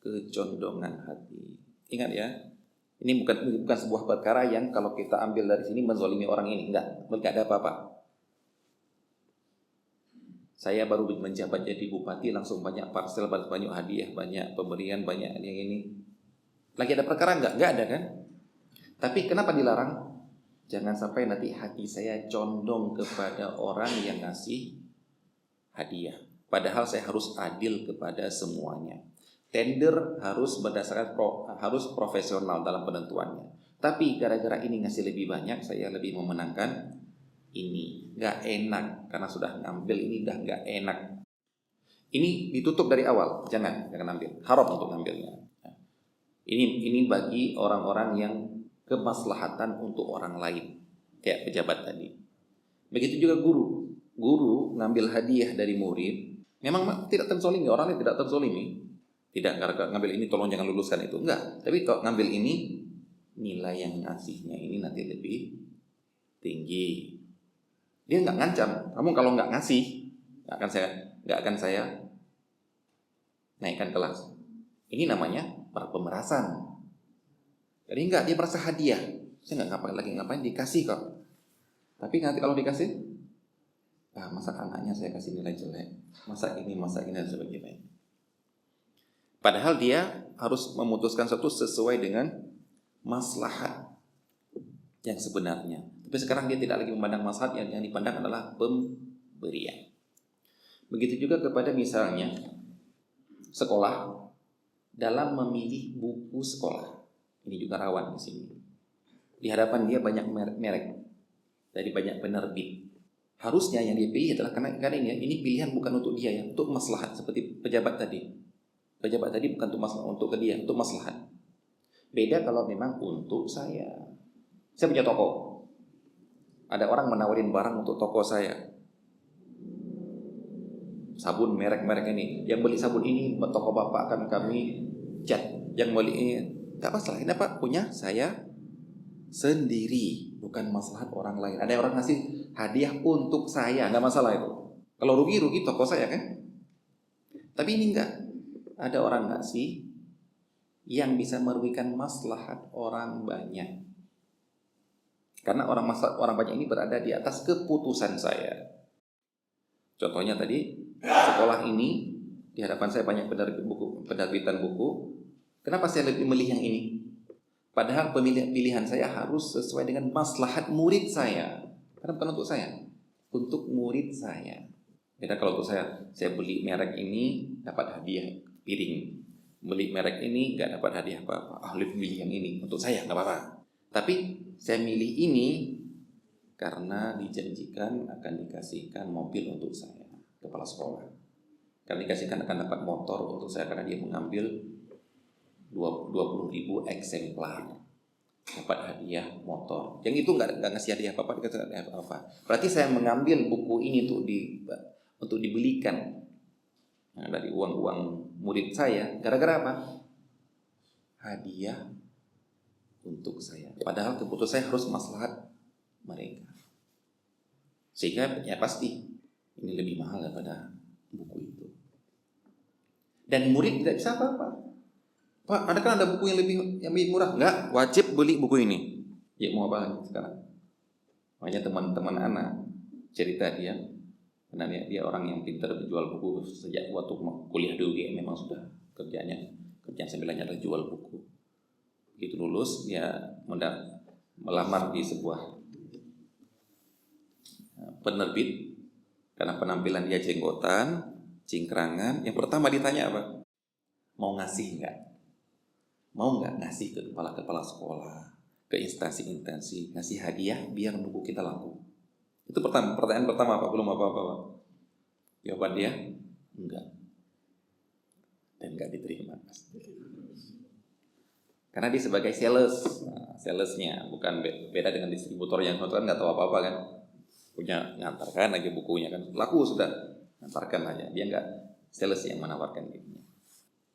kecondongan hati. Ingat ya, ini bukan sebuah perkara yang kalau kita ambil dari sini menzalimi orang ini, enggak ada apa-apa. Saya baru menjabat jadi bupati, langsung banyak parsel, banyak hadiah, banyak pemberian, banyak yang ini. Lagi ada perkara enggak ada kan? Tapi kenapa dilarang? Jangan sampai nanti hati saya condong kepada orang yang ngasih hadiah. Padahal saya harus adil kepada semuanya. Tender harus berdasarkan harus profesional dalam penentuannya. Tapi gara-gara ini ngasih lebih banyak, saya lebih memenangkan ini. Nggak enak karena sudah ngambil ini, udah nggak enak. Ini ditutup dari awal, jangan ambil. Haram untuk ngambilnya. Ini bagi orang-orang yang kemaslahatan untuk orang lain, kayak pejabat tadi. Begitu juga guru ngambil hadiah dari murid, memang tidak terzolimi, orangnya tidak terzolimi. Tidak ngambil ini tolong jangan luluskan itu, enggak. Tapi kalau ngambil ini, nilai yang ngasihnya ini nanti lebih tinggi. Dia nggak ngancam, kamu kalau nggak ngasih, nggak akan saya naikkan kelas. Ini namanya pemerasan. Jadi enggak, dia merasa hadiah. Saya nggak ngapain dikasih kok. Tapi nanti kalau dikasih, masa anaknya saya kasih nilai jelek, masa ini dan sebagainya. Padahal dia harus memutuskan sesuatu sesuai dengan maslahat yang sebenarnya. Tapi sekarang dia tidak lagi memandang maslahat, yang dipandang adalah pemberian. Begitu juga kepada misalnya sekolah dalam memilih buku sekolah. Ini juga rawan di sini. Di hadapan dia banyak merek dari banyak penerbit. Harusnya yang dia pilih adalah karena ini pilihan bukan untuk dia ya, untuk maslahat seperti pejabat tadi. Pejabat tadi bukan untuk maslahat untuk ke dia, untuk maslahat. Beda kalau memang untuk saya. Saya punya toko. Ada orang menawarin barang untuk toko saya. Sabun merek-merek ini. Yang beli sabun ini toko bapak akan kami cat. Yang beli ini enggak masalah. Ini Pak punya saya sendiri, bukan maslahat orang lain. Ada orang ngasih hadiah untuk saya, enggak masalah itu. Kalau rugi toko saya kan. Tapi ini enggak. Ada orang ngasih yang bisa merugikan maslahat orang banyak. Karena orang banyak ini berada di atas keputusan saya. Contohnya tadi, sekolah ini di hadapan saya banyak penerbitan buku. Kenapa saya lebih memilih yang ini? Padahal pilihan saya harus sesuai dengan maslahat murid saya. Karena bukan untuk saya, untuk murid saya. Beda kalau untuk saya beli merek ini dapat hadiah piring. Beli merek ini nggak dapat hadiah apa-apa. Lebih milih yang ini untuk saya nggak apa-apa. Tapi saya milih ini karena dijanjikan akan dikasihkan mobil untuk saya, kepala sekolah. Karena dikasihkan akan dapat motor untuk saya karena dia mengambil 20.000 eksemplar dapat hadiah motor. Yang itu nggak ngasih hadiah apa-apa, dikasih hadiah apa-apa. Berarti saya mengambil buku ini untuk dibelikan dari uang murid saya. Gara-gara apa? Hadiah untuk saya. Padahal keputusan saya harus maslahat mereka. Sehingga ya pasti ini lebih mahal daripada buku itu. Dan murid tidak bisa apa-apa. Pak, ada buku yang lebih murah? Enggak, wajib beli buku ini. Ya mau apa lagi sekarang? Makanya teman-teman anak cerita dia, karena dia orang yang pintar menjual buku sejak waktu kuliah di UGM memang sudah kerjaan sambilannya adalah jual buku. Begitu lulus dia melamar di sebuah penerbit karena penampilan dia jenggotan, cingkrangan. Yang pertama ditanya apa? Mau ngasih enggak? Mau nggak ngasih ke kepala sekolah, ke instansi-instansi, ngasih hadiah biar buku kita laku? Itu pertanyaan pertama apa? Belum apa-apa. Jawaban dia, enggak. Dan enggak diterima. Karena dia sebagai salesnya, bukan beda dengan distributor yang kan nggak tahu apa-apa kan. Punya ngantarkan aja bukunya kan, laku sudah, ngantarkan aja. Dia enggak sales yang menawarkan gitu.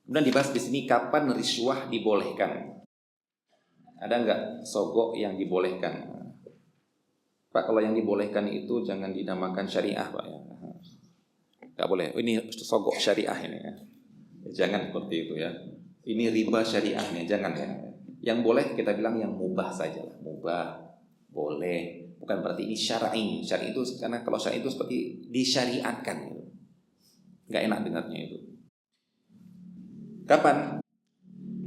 Kemudian dibahas di sini kapan riswah dibolehkan. Ada enggak sogok yang dibolehkan? Pak, kalau yang dibolehkan itu jangan dinamakan syariah, Pak ya. Enggak boleh. Ini sogok syariah ini ya. Jangan seperti itu ya. Ini riba syariahnya, jangan ya. Yang boleh kita bilang yang mubah saja lah. Mubah, boleh. Bukan berarti ini syar'i. Syar'i itu karena kalau syar'i itu seperti disyariatkan gitu. Enggak enak dengarnya itu. Kapan?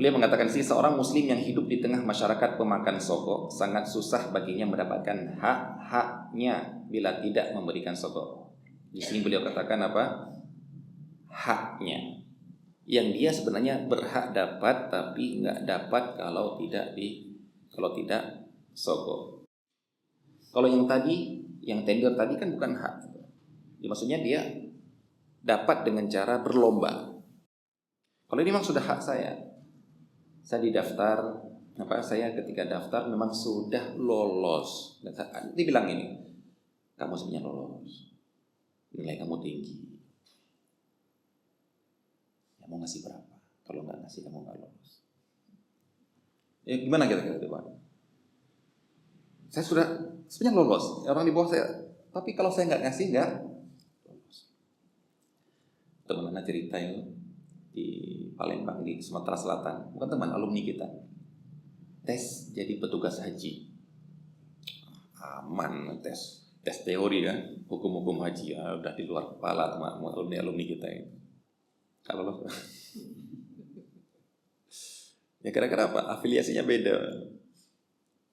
Beliau mengatakan seorang muslim yang hidup di tengah masyarakat pemakan sogok sangat susah baginya mendapatkan hak-haknya bila tidak memberikan sogok. Di sini beliau katakan apa? Haknya. Yang dia sebenarnya berhak dapat tapi nggak dapat kalau tidak sogok. Kalau yang tender tadi kan bukan hak. Maksudnya dia dapat dengan cara berlomba. Kalau ini memang sudah hak saya didaftar, saya ketika daftar memang sudah lolos. Dia bilang ini, kamu sebenarnya lolos, nilai kamu tinggi. Ya mau ngasih berapa? Kalau nggak ngasih kamu nggak lolos. Ya gimana kira-kira itu Pak? Saya sudah sebenarnya lolos, orang di bawah saya. Tapi kalau saya nggak ngasih nggak lolos. Teman anak cerita itu di Palembang di Sumatera Selatan, bukan teman, alumni kita, tes jadi petugas haji. Aman tes teori kan, hukum haji ya, udah di luar kepala teman alumni kita ini. Kalau ya kira-kira apa? Afiliasinya beda.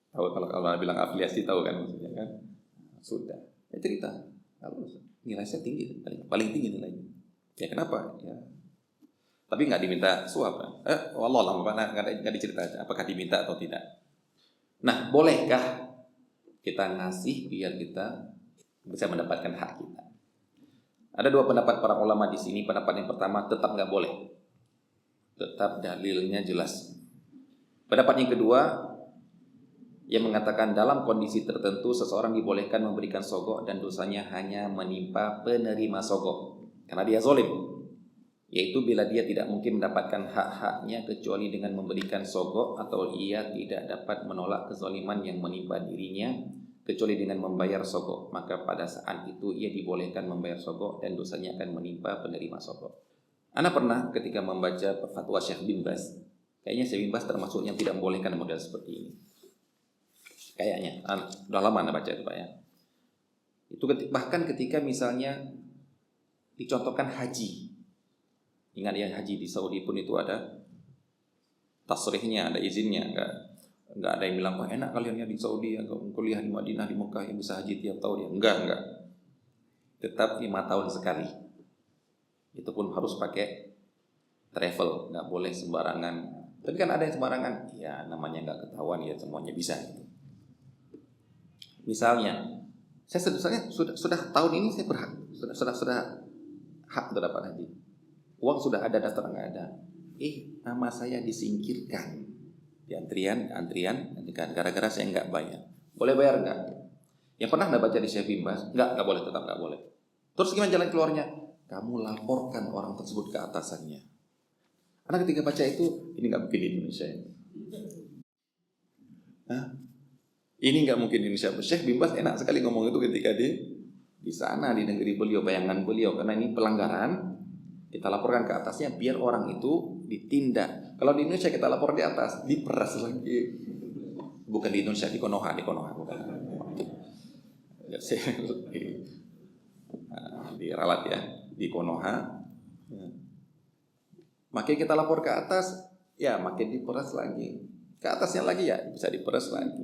Tahu kalau bilang afiliasi tahu kan maksudnya kan? Sudah. Ya cerita. Kalau nilai saya tinggi, paling tinggi nilainya. Ya kenapa? Ya tapi nggak diminta suap kan? Wallah nggak diceritakan apakah diminta atau tidak. Nah, bolehkah kita ngasih biar kita bisa mendapatkan hak kita? Ada dua pendapat para ulama di sini. Pendapat yang pertama tetap nggak boleh, tetap dalilnya jelas. Pendapat yang kedua yang mengatakan dalam kondisi tertentu seseorang dibolehkan memberikan sogok dan dosanya hanya menimpa penerima sogok karena dia zalim. Yaitu bila dia tidak mungkin mendapatkan hak-haknya kecuali dengan memberikan sogok atau ia tidak dapat menolak kezaliman yang menimpa dirinya kecuali dengan membayar sogok, maka pada saat itu ia dibolehkan membayar sogok dan dosanya akan menimpa penerima sogok. Ana pernah ketika membaca fatwa Syekh bin Baz, kayaknya Syekh bin Baz termasuk yang tidak membolehkan model seperti ini. Kayaknya, udah lama Ana baca itu Pak ya. Itu bahkan ketika misalnya dicontohkan haji. Ingat ya, haji di Saudi pun itu ada tasrihnya, ada izinnya. Enggak ada yang bilang, wah enak kalian ya di Saudi, ya kuliah di Madinah, di Mekah yang bisa haji tiap tahun ya. Enggak. Tetap 5 tahun sekali. Itu pun harus pakai travel, nggak boleh sembarangan. Tapi kan ada yang sembarangan, ya namanya nggak ketahuan ya semuanya bisa. Gitu. Misalnya, saya sebetulnya sudah tahun ini saya berhak, sudah hak untuk dapat haji. Uang sudah ada, daftar nggak ada. Nama saya disingkirkan di antrian, gara-gara saya nggak bayar. Boleh bayar nggak? Yang pernah anda baca di Syekh bin Baz? Nggak boleh, tetap nggak boleh. Terus gimana jalan keluarnya? Kamu laporkan orang tersebut ke atasannya. Anak ketika baca itu, ini nggak mungkin di Indonesia. Ini nggak mungkin di Indonesia. Syekh bin Baz enak sekali ngomong itu ketika di sana, di negeri beliau, bayangan beliau. Karena ini pelanggaran, kita laporkan ke atasnya biar orang itu ditindak. Kalau di Indonesia kita lapor di atas, diperas lagi. Bukan di Indonesia, di Konoha bukan. Di Ralat ya, di Konoha. Makin kita lapor ke atas, ya makin diperas lagi. Ke atasnya lagi ya bisa diperas lagi.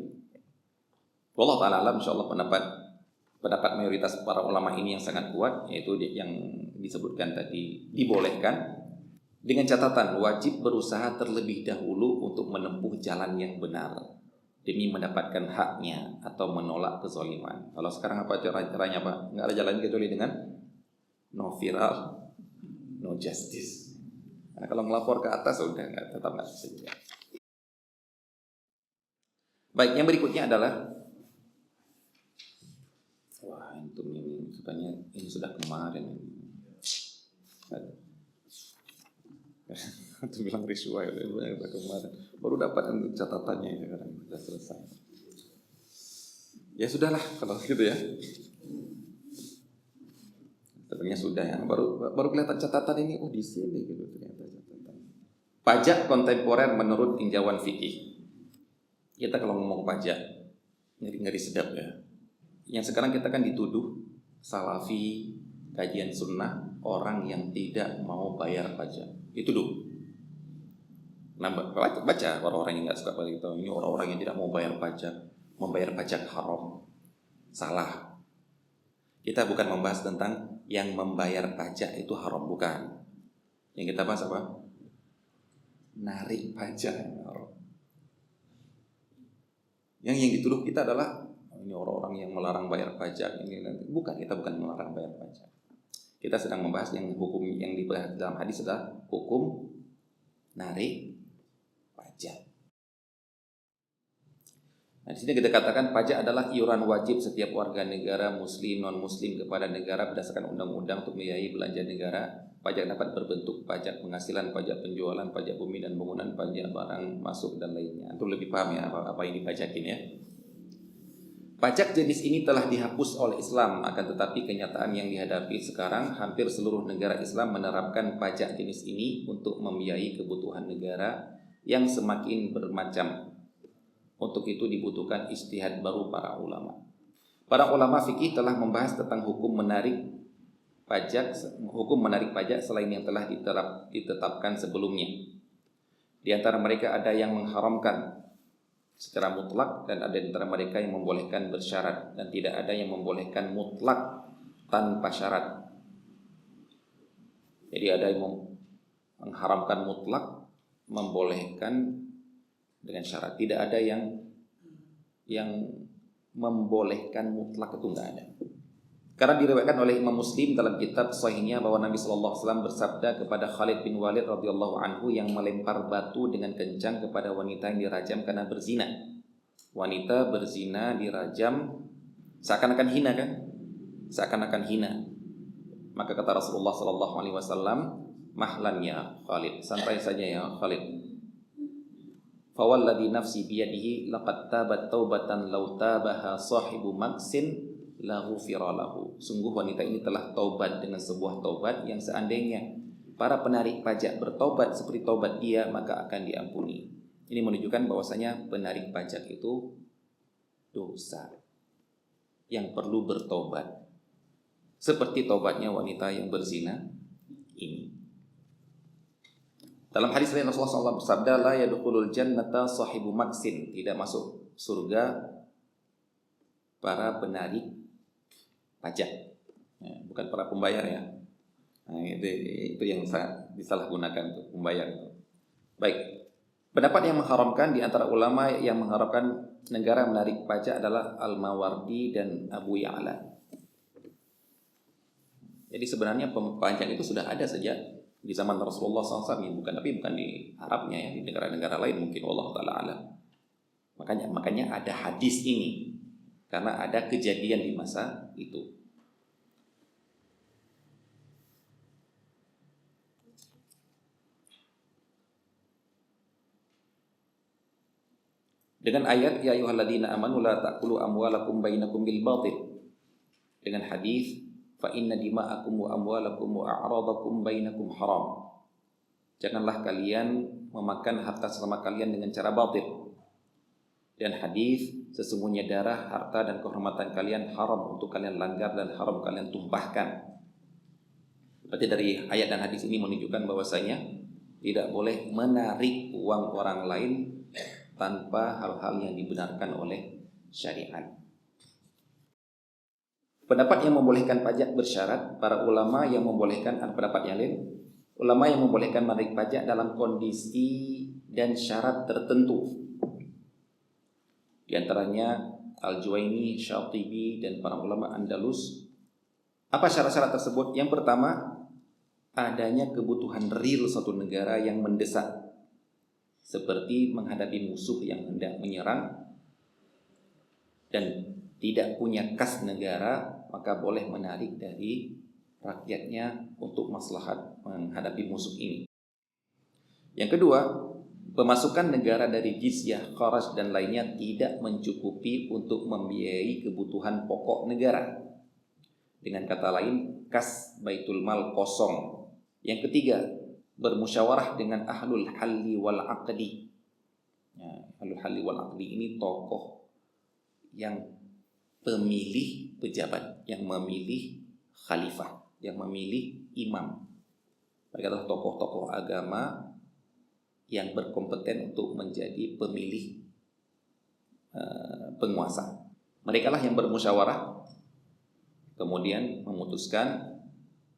Wallahu ta'ala alam, insyaallah pendapat mayoritas para ulama ini yang sangat kuat, yaitu yang disebutkan tadi dibolehkan, dengan catatan wajib berusaha terlebih dahulu untuk menempuh jalan yang benar demi mendapatkan haknya atau menolak kezaliman. Kalau sekarang apa caranya Pak? Nggak ada jalan kecuali dengan no viral, no justice. Nah, kalau ngelapor ke atas udah tetap nggak bisa juga. Baik, yang berikutnya adalah ini sebenarnya ini sudah kemarin. Itu bilang riswa ya, udah kemarin. Baru dapat catatannya sekarang sudah selesai. Ya sudahlah kalau gitu ya. Sebenarnya sudah ya. Baru kelihatan catatan ini, di sini gitu ternyata catatan. Pajak kontemporer menurut tinjauan fikih. Kita kalau ngomong pajak ngeri sedap ya. Yang sekarang kita kan dituduh salafi, kajian sunnah, orang yang tidak mau bayar pajak. Itu dulu. Nah, baca orang-orang yang nggak suka pada itu. Ini orang-orang yang tidak mau bayar pajak, membayar pajak haram, salah. Kita bukan membahas tentang yang membayar pajak itu haram, bukan. Yang kita bahas apa? Narik pajak yang haram. Yang dituduh kita adalah ini orang-orang yang melarang bayar pajak ini nanti. Bukan, kita bukan melarang bayar pajak. Kita sedang membahas yang hukum yang dibahas dalam hadis adalah hukum narik pajak. Nah, di sini kita katakan pajak adalah iuran wajib setiap warga negara muslim non-muslim kepada negara berdasarkan undang-undang untuk membiayai belanja negara. Pajak dapat berbentuk pajak penghasilan, pajak penjualan, pajak bumi dan bangunan, pajak barang masuk dan lainnya. Itu lebih paham ya apa yang dipajakin ya. Pajak jenis ini telah dihapus oleh Islam, akan tetapi kenyataan yang dihadapi sekarang hampir seluruh negara Islam menerapkan pajak jenis ini untuk membiayai kebutuhan negara yang semakin bermacam. Untuk itu dibutuhkan ijtihad baru para ulama. Para ulama fikih telah membahas tentang hukum menarik pajak selain yang telah ditetapkan sebelumnya. Di antara mereka ada yang mengharamkan secara mutlak dan ada di antara mereka yang membolehkan bersyarat dan tidak ada yang membolehkan mutlak tanpa syarat. Jadi ada yang mengharamkan mutlak, membolehkan dengan syarat. Tidak ada yang membolehkan mutlak, itu enggak ada. Karena diriwayatkan oleh Imam Muslim dalam kitab sahihnya bahwa Nabi sallallahu alaihi wasallam bersabda kepada Khalid bin Walid radhiyallahu anhu yang melempar batu dengan kencang kepada wanita yang dirajam karena berzina. Wanita berzina dirajam seakan-akan hina kan? Seakan-akan hina. Maka kata Rasulullah sallallahu alaihi wasallam, "Mahlan ya Khalid, santai saja ya Khalid. Fawalladhi nafsi biyadihi laqad tabat taubatan law tabaha sahibu maksin la ghufira lahu." Sungguh wanita ini telah taubat dengan sebuah taubat yang seandainya para penarik pajak bertaubat seperti taubat dia maka akan diampuni. Ini menunjukkan bahwasanya penarik pajak itu dosa yang perlu bertaubat. seperti taubatnya wanita yang berzina ini. Dalam hadis lain Rasulullah SAW bersabda, la yadkhulul jannata sahibu maksin, tidak masuk surga para penarik pajak, ya, bukan para pembayar ya. Nah, itu yang disalahgunakan untuk pembayar. Baik, pendapat yang mengharamkan di antara ulama yang mengharamkan negara menarik pajak adalah Al-Mawardi dan Abu Ya'la. Jadi sebenarnya pajak itu sudah ada sejak di zaman Rasulullah SAW, bukan di Arabnya ya, di negara-negara lain mungkin, Allah Ta'ala alam. Makanya ada hadis ini karena ada kejadian di masa itu. Dengan ayat ya ayyuhalladzina amanu la ta'kulu amwalakum bainakum bil batil. Dengan hadis fa inna dima'akum wa amwalakum wa a'radakum bainakum haram. Janganlah kalian memakan harta sesama kalian dengan cara batil. Dan hadis sesungguhnya darah, harta dan kehormatan kalian haram untuk kalian langgar dan haram kalian tumpahkan. Berarti dari ayat dan hadis ini menunjukkan bahwasanya tidak boleh menarik uang orang lain tanpa hal-hal yang dibenarkan oleh syariat. Pendapat yang membolehkan pajak bersyarat, para ulama yang membolehkan, pendapat yang lain, ulama yang membolehkan menarik pajak dalam kondisi dan syarat tertentu. Di antaranya Al-Juwaini, Syatibi, dan para ulama Andalus. Apa syarat-syarat tersebut? Yang pertama, adanya kebutuhan real suatu negara yang mendesak, seperti menghadapi musuh yang hendak menyerang dan tidak punya kas negara, maka boleh menarik dari rakyatnya untuk maslahat menghadapi musuh ini. Yang kedua, pemasukan negara dari jizyah, kharaj dan lainnya tidak mencukupi untuk membiayai kebutuhan pokok negara. Dengan kata lain, kas baitul mal kosong. Yang ketiga, bermusyawarah dengan ahlul halli wal aqdi. Ya, ahlul halli wal aqdi ini tokoh yang pemilih pejabat, yang memilih khalifah, yang memilih imam. Mereka adalah tokoh-tokoh agama yang berkompeten untuk menjadi pemilih penguasa. Mereka lah yang bermusyawarah, kemudian memutuskan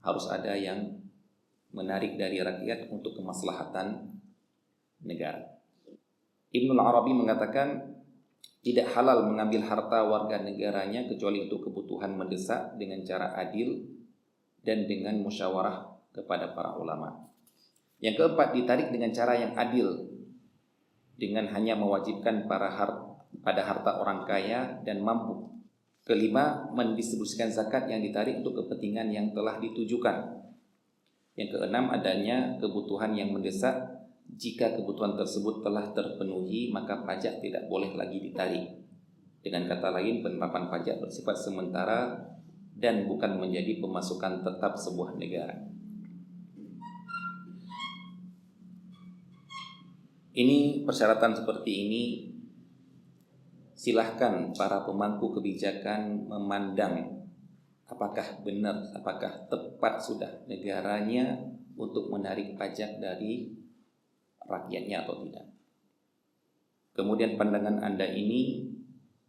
harus ada yang menarik dari rakyat untuk kemaslahatan negara. Ibnul Arabi mengatakan, tidak halal mengambil harta warga negaranya kecuali untuk kebutuhan mendesak dengan cara adil dan dengan musyawarah kepada para ulama. Yang keempat, ditarik dengan cara yang adil, dengan hanya mewajibkan pada harta orang kaya dan mampu. Kelima, mendistribusikan zakat yang ditarik untuk kepentingan yang telah ditujukan. Yang keenam, adanya kebutuhan yang mendesak. Jika kebutuhan tersebut telah terpenuhi, maka pajak tidak boleh lagi ditarik. Dengan kata lain, penerapan pajak bersifat sementara dan bukan menjadi pemasukan tetap sebuah negara. Ini persyaratan seperti ini, silahkan para pemangku kebijakan memandang apakah benar, apakah tepat sudah negaranya untuk menarik pajak dari rakyatnya atau tidak. Kemudian pandangan Anda ini,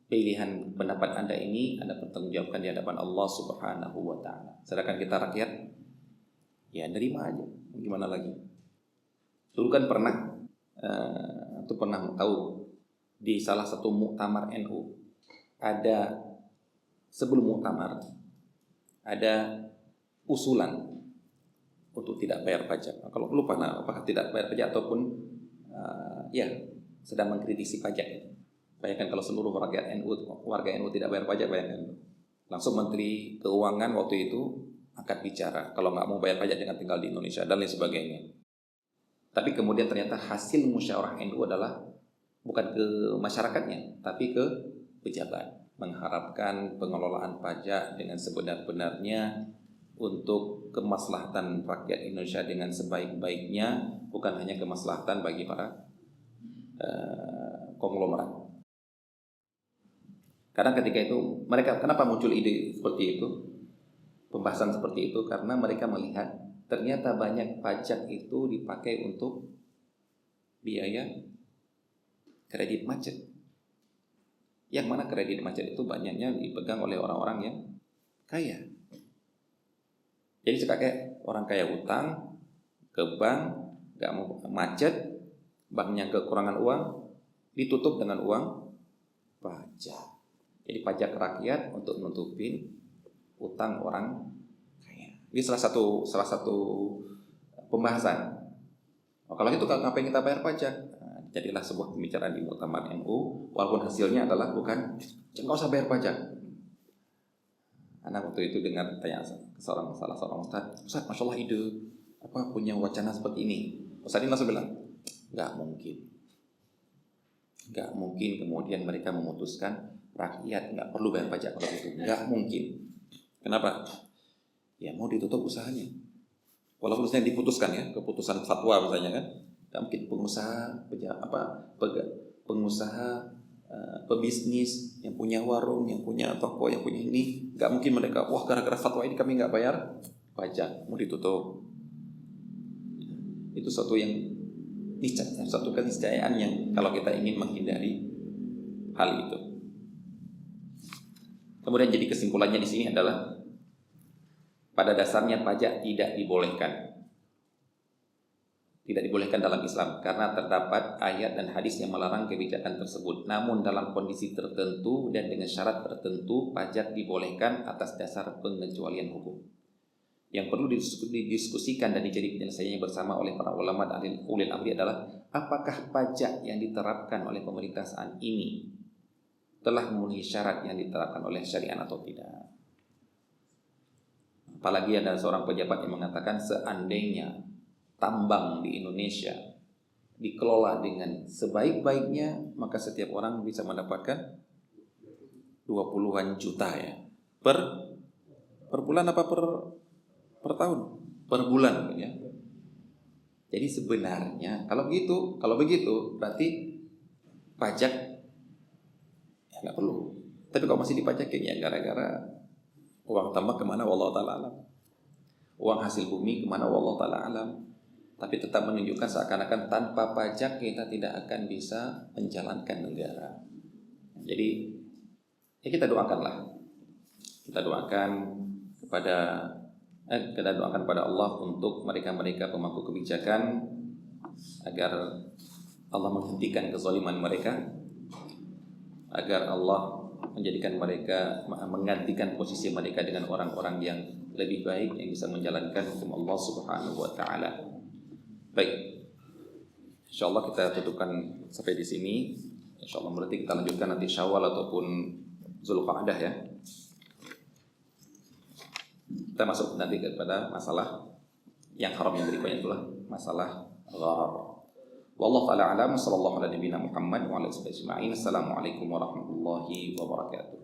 pilihan pendapat Anda ini, Anda pertanggungjawabkan di hadapan Allah Subhanahu wa Ta'ala. Sedangkan kita rakyat, ya nerima aja, gimana lagi. Dulu kan pernah tahu di salah satu muktamar NU, ada sebelum muktamar ada usulan untuk tidak bayar pajak. Kalau lupa apakah tidak bayar pajak ataupun sedang mengkritisi pajak. Bayangkan kalau seluruh warga NU tidak bayar pajak, bayangkan. Langsung Menteri Keuangan waktu itu angkat bicara, kalau nggak mau bayar pajak jangan tinggal di Indonesia dan lain sebagainya. Tapi kemudian ternyata hasil musyawarah NU adalah bukan ke masyarakatnya, tapi ke pejabat, mengharapkan pengelolaan pajak dengan sebenar-benarnya untuk kemaslahatan rakyat Indonesia dengan sebaik-baiknya, bukan hanya kemaslahatan bagi para konglomerat. Karena ketika itu mereka, kenapa muncul ide seperti itu? pembahasan seperti itu karena mereka melihat ternyata banyak pajak itu dipakai untuk biaya kredit macet. Yang mana kredit macet itu banyaknya dipegang oleh orang-orang yang kaya. Jadi kayak orang kaya utang ke bank, nggak mau macet, banknya kekurangan uang, ditutup dengan uang pajak. Jadi pajak rakyat untuk menutupin utang orang kaya. Ini salah satu pembahasan. Kalau itu ngapain kita bayar pajak? Jadilah sebuah pembicaraan di Muktamar NU, walaupun hasilnya adalah bukan jangan usah bayar pajak. Anak waktu itu dengar tanya salah seorang Ustaz, Masya Allah ide punya wacana seperti ini. Ustaz ini langsung bilang, nggak mungkin kemudian mereka memutuskan rakyat nggak perlu bayar pajak kalau itu, nggak mungkin. Kenapa? Ya mau ditutup usahanya. Walaupun misalnya diputuskan ya, keputusan fatwa misalnya kan, nggak mungkin pengusaha pebisnis yang punya warung, yang punya toko, yang punya ini, nggak mungkin mereka gara-gara fatwa ini kami nggak bayar pajak, mau ditutup. Itu suatu keniscayaan yang kalau kita ingin menghindari hal itu. Kemudian jadi kesimpulannya di sini adalah pada dasarnya pajak tidak dibolehkan dalam Islam karena terdapat ayat dan hadis yang melarang kebijakan tersebut. Namun dalam kondisi tertentu dan dengan syarat tertentu pajak dibolehkan atas dasar pengecualian hukum. Yang perlu didiskusikan dan dijadikan penyelesaiannya bersama oleh para ulama dan ulil amri adalah apakah pajak yang diterapkan oleh pemerintah saat ini telah memenuhi syarat yang diterapkan oleh syariat atau tidak. Apalagi ada seorang pejabat yang mengatakan seandainya tambang di Indonesia dikelola dengan sebaik-baiknya, maka setiap orang bisa mendapatkan 20-an juta ya. Per bulan apa per tahun? Per bulan ya. Jadi sebenarnya kalau begitu berarti pajak ya nggak perlu. Tapi kalau masih dipajakin ya gara-gara uang tambang kemana wallahu ta'ala alam. Uang hasil bumi kemana wallahu ta'ala alam. Tapi tetap menunjukkan seakan-akan tanpa pajak kita tidak akan bisa menjalankan negara. Jadi ya kita doakan kepada Allah untuk mereka-mereka pemangku kebijakan agar Allah menghentikan kezaliman mereka, agar Allah menjadikan mereka menggantikan posisi mereka dengan orang-orang yang lebih baik yang bisa menjalankan hukum Allah Subhanahu wa taala. Baik. Insyaallah kita tutupkan sampai di sini. Insyaallah berarti kita lanjutkan nanti Syawal ataupun Zulqa'dah ya. Kita masuk nanti kepada masalah yang haram yang berikutnya itulah masalah gharar. Wallahu ta'ala alam, sallallahu ala nabiyina Muhammad wa ala alihi wasallam. Assalamualaikum warahmatullahi wabarakatuh.